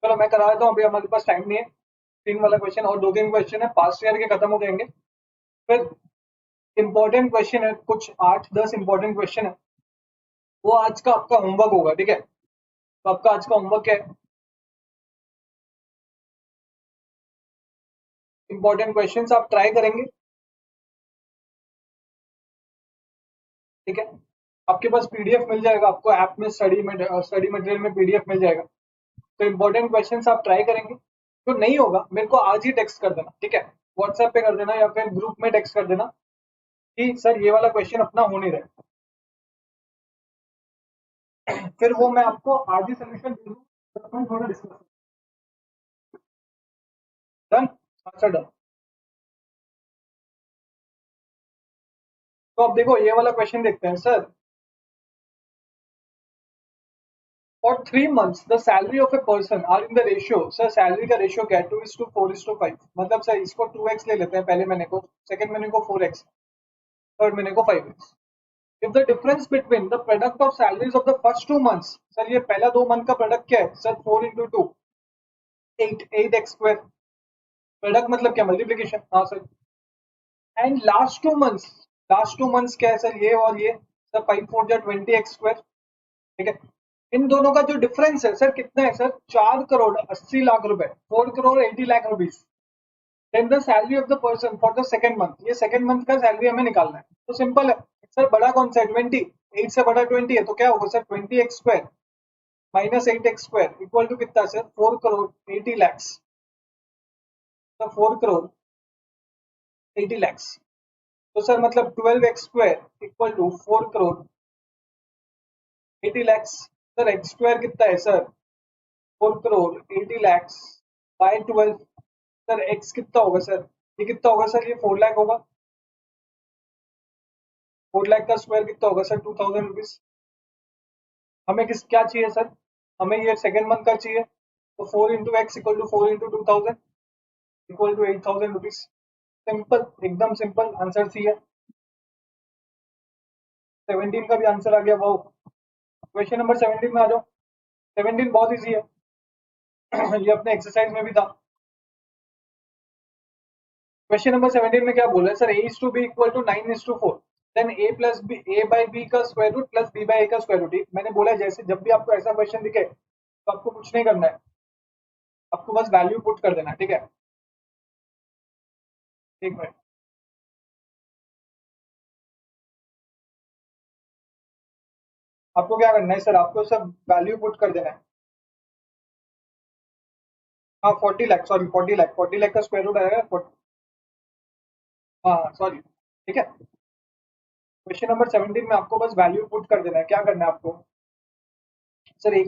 चलो मैं करा देता हूँ, अभी हमारे पास टाइम नहीं है। 3 वाला क्वेश्चन और 2-3 क्वेश्चन है, पास्ट ईयर के खत्म हो जाएंगे। फिर इंपॉर्टेंट क्वेश्चन है, कुछ 8-10 इंपॉर्टेंट क्वेश्चन है, वो आज का आपका होमवर्क होगा, ठीक है। तो आपका आज का होमवर्क क्या है? इंपॉर्टेंट क्वेश्चन आप ट्राई करेंगे, ठीक है। आपके पास पीडीएफ मिल जाएगा, आपको ऐप में स्टडी मटेरियल में पीडीएफ मिल जाएगा। तो इंपॉर्टेंट क्वेश्चन आप ट्राई करेंगे। जो नहीं होगा मेरे को आज ही टेक्स्ट कर देना, ठीक है। व्हाट्सएप पे कर देना या फिर ग्रुप में टेक्स्ट कर देना कि सर ये वाला क्वेश्चन अपना हो नहीं रहा है। फिर वो मैं आपको आज ही सोल्यूशन दे दूँ, तो अपन थोड़ा डिस्कस। डन? अच्छा डन। तो अब देखो ये वाला क्वेश्चन देखते हैं sir. For 3 months the salary of a person are in the ratio, sir salary का रेशियो क्या है? 2:4:5। मतलब सर इसको 2x ले लेते हैं पहले महीने को, सेकंड महीने को 4x, थर्ड महीने को 5x। If the difference between the product of salaries of the first 2 months, sir ये पहला 2 मंथ का प्रोडक्ट क्या है सर? 4 into 2, 8x²। प्रोडक्ट मतलब क्या? मल्टीप्लीकेशन, हाँ सर। एंड लास्ट 2 मंथ्स क्या है सर? ये और ये, सर 5×4 = 20x², ठीक है। इन दोनों का जो डिफरेंस है सर कितना है सर? 4,80,00,000 रुपए, 4,80,00,000 rupees. Then the salary of the person for the second month, ये सेकंड मंथ का सैलरी हमें निकालना है। तो सिंपल है सर, बड़ा कौन सा है? 20। 8 से बड़ा 20 है, तो क्या होगा sir? 20x² -8x² equal to कितना सर? 4,80,00,000। तो 4,80,00,000। तो सर मतलब 12x² equal to 4,80,00,000। Sir x² कितना है सर? 4,80,00,000 बाय 12। सर x कितना होगा सर? ये कितना होगा सर? ये 4 लाख होगा। 4 लाख का स्क्वायर कितना होगा सर? 2,000 रुपीज। हमें किस क्या चाहिए सर? हमें ये सेकंड मंथ का चाहिए। तो 4 into x equal to 4 into 2,000 equal to 8,000 rupees. Simple, एकदम सिंपल आंसर सी है। 17 का भी आंसर आ गया, वो क्वेश्चन नंबर 17 में आ जाओ। 17 बहुत इजी है। ये अपने एक्सरसाइज में भी था। क्वेश्चन नंबर 17 में क्या बोला है sir? a:b=9:4। Then a by b का square root plus b by a का स्क्वायर रूट। मैंने बोला है जैसे जब भी आपको ऐसा क्वेश्चन दिखे तो आपको कुछ नहीं करना है, आपको बस वैल्यू पुट कर देना है, ठीक है। एक मिनट। आपको क्या करना है सर? आपको सब वैल्यू पुट कर देना है। हाँ 40 लाख, सॉरी 40 लाख, 40 लाख का स्क्वायर रूट आएगा 40। हाँ सॉरी, ठीक है। क्वेश्चन नंबर 17 में आपको बस वैल्यू पुट कर देना है। क्या करना है आपको सर? ए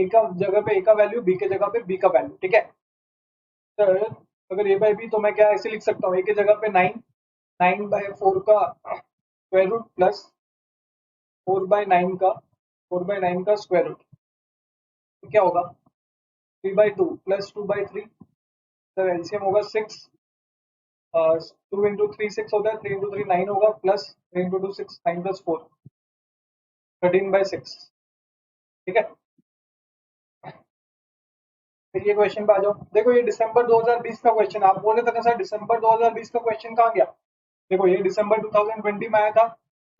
का जगह पे ए का वैल्यू, बी के जगह पे बी का वैल्यू, ठीक है सर। अगर ए बाई बी तो मैं क्या ऐसे लिख सकता हूँ, ए की जगह पे 9, 9/4 का स्क्वायर रूट प्लस 4/9 का 4/9 का स्क्वायर रूट, तो क्या होगा 3/2 प्लस 2/3, सर एलसीएम होगा 6, 2 into 3 6 होता है, 3 into 3 9 होगा, प्लस 3 into 2 6, 9 + 4 13/6। ठीक है, फिर ये क्वेश्चन पे आ जाओ। देखो ये दिसंबर 2020 का क्वेश्चन, आप बोले थे ना सर दिसंबर 2020 का क्वेश्चन कहाँ गया। देखो ये दिसंबर 2020 में आया था,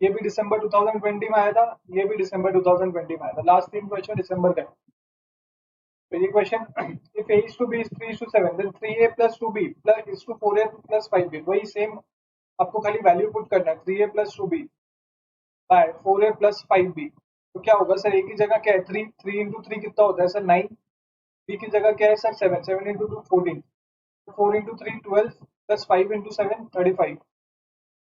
ये भी दिसंबर 2020 में आया था, ये भी दिसंबर 2020 में आया था, लास्ट 3 क्वेश्चन दिसंबर का। तो ये question if a is to b is 3 is to 7 then 3a plus 2b plus is to 4a plus 5b, वही सेम आपको खाली वैल्यू पुट करना है, 3a plus 2b bye 4a plus 5b। तो क्या होगा सर, a की जगह क्या है 3, 3 into 3 कितना होता है सर 9, b की जगह क्या है sir 7, 7 into 2 14, 4 into 3 12 plus 5 into 7 35,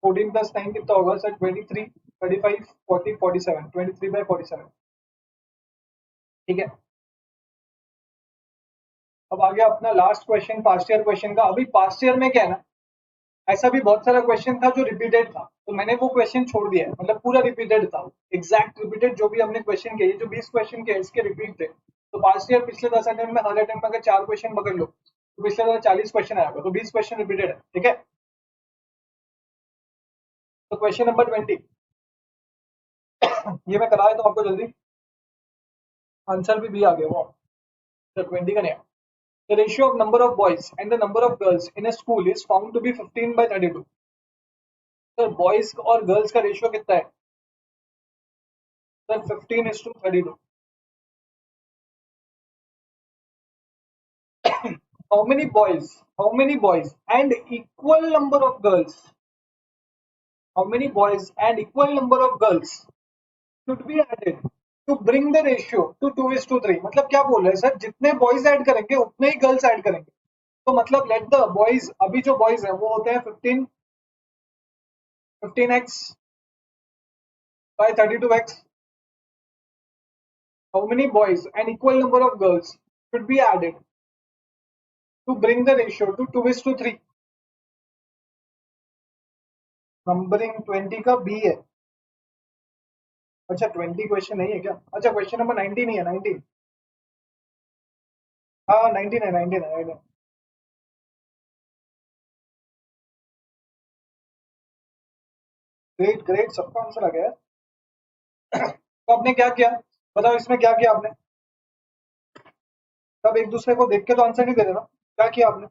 14 plus 9 कितना होगा सर 23, 35 40 47, 23/47। ठीक है, अब आ गया अपना last question past year question का। अभी पास्ट ईयर में क्या है ना, ऐसा भी बहुत सारा क्वेश्चन था जो रिपीटेड था, तो मैंने वो क्वेश्चन छोड़ दिया है, मतलब पूरा रिपीटेड था, एग्जैक्ट रिपीटेड जो भी हमने क्वेश्चन किए, ये जो 20 क्वेश्चन किए इसके रिपीट थे। तो पास्ट ईयर पिछले 10 अटेम्प्ट में हर अटेम्प्ट में अगर 4 क्वेश्चन पकड़ लो तो पिछले 40 क्वेश्चन आएगा, तो 20 क्वेश्चन रिपीटेड है। ठीक है, तो क्वेश्चन नंबर 20 ये मैं करा देता हूँ आपको जल्दी, आंसर भी आ गया वो, तो 20 का नहीं है। The ratio of number of boys and the number of girls in a school is found to be 15/32। Sir boys और गर्ल्स का रेशियो कितना है sir 15:32। How many boys and equal number of girls, how many boys and equal number of girls should be added to bring the ratio to 2:3। मतलब क्या बोल रहे हैं sir, जितने बॉयज ऐड करेंगे उतने ही गर्ल्स ऐड करेंगे। तो मतलब लेट द बॉयज, अभी जो बॉयज है वो होते हैं 15x/32x। How many boys and equal number of girls should be added to bring the ratio to 2:3। Numbering 20 का बी है। अच्छा 20 क्वेश्चन नहीं है क्या, अच्छा क्वेश्चन नंबर 19 ही है, 19। हाँ 19 है, 19 है, 19। ग्रेट ग्रेट, सबका आंसर आ गया। तो आपने क्या किया, बताओ इसमें क्या किया आपने। सब एक दूसरे को देख के तो आंसर नहीं दे रहे ना, क्या किया आपने।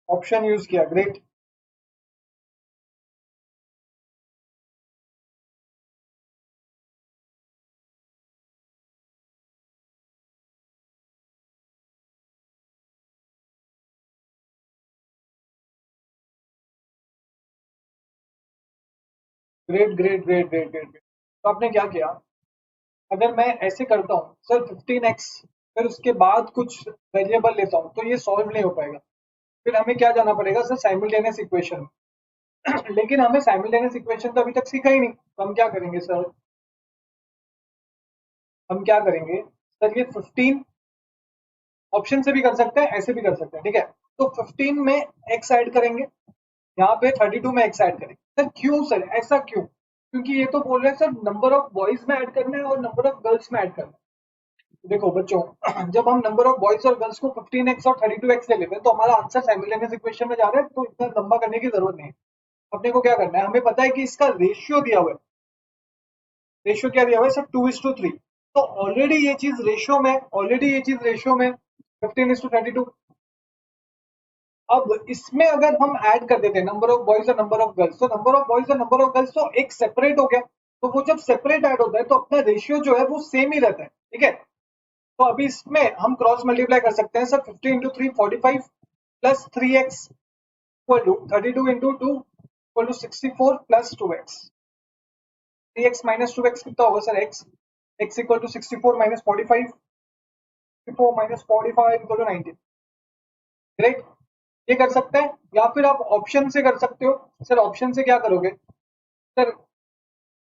ऑप्शन यूज किया, great. Great great great great great great. तो आपने क्या किया, अगर मैं ऐसे करता हूँ सर 15x, फिर उसके बाद कुछ वेरिएबल लेता हूँ तो ये सॉल्व नहीं हो पाएगा, फिर हमें क्या जाना पड़ेगा सर साइमल्टेनियस इक्वेशन में। लेकिन हमें साइमल्टेनियस इक्वेशन तो अभी तक सीखा ही नहीं, तो हम क्या करेंगे सर, हम क्या करेंगे सर, ये 15 ऑप्शन से भी कर सकते हैं, ऐसे भी कर सकते हैं। ठीक है, तो 15 में एक्स ऐड करेंगे, यहाँ पे 32 में एक्स ऐड करेंगे। सर क्यों सर, ऐसा क्यों, क्योंकि ये तो बोल रहे हैं सर नंबर ऑफ बॉयज में ऐड करना है और नंबर ऑफ गर्ल्स में ऐड करना है। देखो बच्चों, जब हम नंबर ऑफ बॉयज और गर्ल्स को 15x और 32x ले लेते हैं तो हमारा आंसर साइमल्टेनियस इक्वेशन में जा रहा है, तो इतना लंबा करने की जरूरत नहीं है। अपने को क्या करना है, हमें पता है कि इसका रेशियो दिया हुआ है, रेशियो क्या दिया हुआ है सर 2:3। तो ऑलरेडी ये चीज रेशियो में, ऑलरेडी ये चीज रेशियो में 15:32। अब इसमें अगर हम ऐड कर देते हैं नंबर ऑफ बॉयज और नंबर ऑफ गर्ल्स, तो नंबर ऑफ बॉयज और नंबर ऑफ गर्ल्स तो एक सेपरेट हो गया, तो वो जब सेपरेट ऐड होता है तो अपना रेशियो जो है वो सेम ही रहता है। ठीक है, तो अभी इसमें हम क्रॉस मल्टीप्लाई कर सकते हैं sir, 50 into 3 45 plus 3x equal to 32 into 2 equal to 64 plus 2x। 3x minus 2x कितना होगा sir, x equal to 64 minus 45, 64 minus 45 equal to 19। Great, ये कर सकते हैं, या फिर आप ऑप्शन से कर सकते हो। सर ऑप्शन से क्या करोगे सर,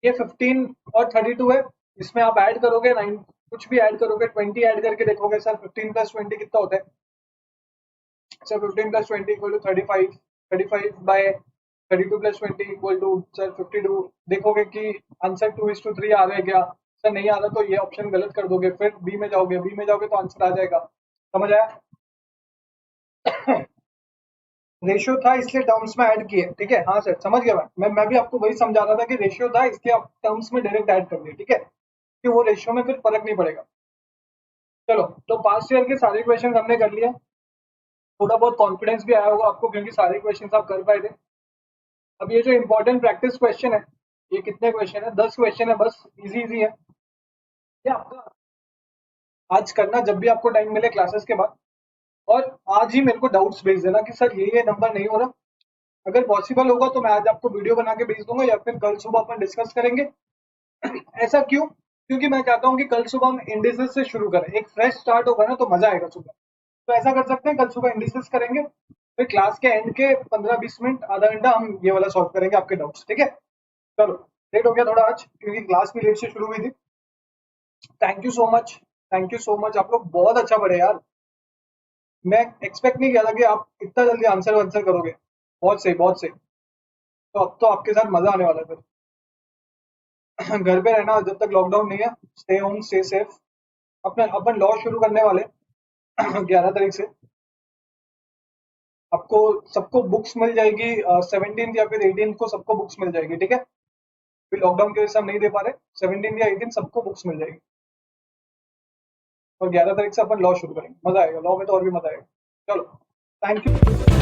ये 15 और 32 है, इसमें आप ऐड करोगे 9, कुछ भी ऐड करोगे, 20 ऐड करके देखोगे सर 15 प्लस 20 कितना होता है। Sir 15 plus 20 equal to 35, 35 by 32 plus 20 equal to sir 52। देखोगे कि आंसर 2:3 आ रहा है क्या, सर नहीं आ रहा तो ये ऑप्शन गलत कर दोगे, फिर बी में जाओगे, बी में जाओगे तो आंसर आ जाएगा। समझ आया? रेशियो था इसलिए टर्म्स में ऐड किए, ठीक है। हाँ सर समझ गया मैं भी आपको वही समझा रहा था कि रेशियो था इसलिए आप टर्म्स में डायरेक्ट ऐड कर दिए, ठीक है, कि वो रेशियो में फिर फर्क नहीं पड़ेगा। चलो, तो पास्ट ईयर के सारे क्वेश्चन हमने कर लिए, थोड़ा बहुत कॉन्फिडेंस भी आया होगा आपको क्योंकि सारे क्वेश्चन आप कर पाए थे। अब ये जो इंपॉर्टेंट प्रैक्टिस क्वेश्चन है, ये कितने क्वेश्चन है, 10 क्वेश्चन है बस, इजी इजी है। ये आपका आज करना जब भी आपको टाइम मिले क्लासेस के बाद, और आज ही मेरे को डाउट्स भेज देना कि सर ये नंबर नहीं हो रहा। अगर पॉसिबल होगा तो मैं आज आपको वीडियो बना के भेज दूंगा या फिर कल सुबह अपन डिस्कस करेंगे। ऐसा क्यों? क्योंकि मैं चाहता हूँ कि कल सुबह हम इंडिसेस से शुरू करें, एक फ्रेश स्टार्ट होगा ना तो मजा आएगा सुबह। तो ऐसा कर सकते हैं, कल सुबह इंडिसेस करेंगे, फिर क्लास के एंड के 15-20 मिनट, आधा घंटा हम ये वाला सॉल्व करेंगे आपके डाउट्स, ठीक है। चलो, लेट हो गया थोड़ा आज क्योंकि क्लास भी लेट से शुरू हुई थी। Thank you so much, thank you so much, आप लोग बहुत अच्छा पढ़े यार। मैं एक्सपेक्ट नहीं किया था कि आप इतना जल्दी आंसर आंसर करोगे। बहुत सही, बहुत सही। तो अब तो आपके साथ मजा आने वाला है फिर। घर पे रहना जब तक लॉकडाउन नहीं है, स्टे होम स्टे सेफ। अपने अपन लॉ शुरू करने वाले 11 तारीख से। आपको सबको बुक्स मिल जाएगी 17 या फिर 18 को सबको बुक्स मिल जाएगी, ठीक है। फिर लॉकडाउन की वजह से हम नहीं दे पा रहे, 17 या 18 सबको बुक्स मिल जाएगी। और 11 तारीख से अपन लॉ शुरू करेंगे, मजा आएगा, लॉ में तो और भी मजा आएगा। चलो, थैंक यू।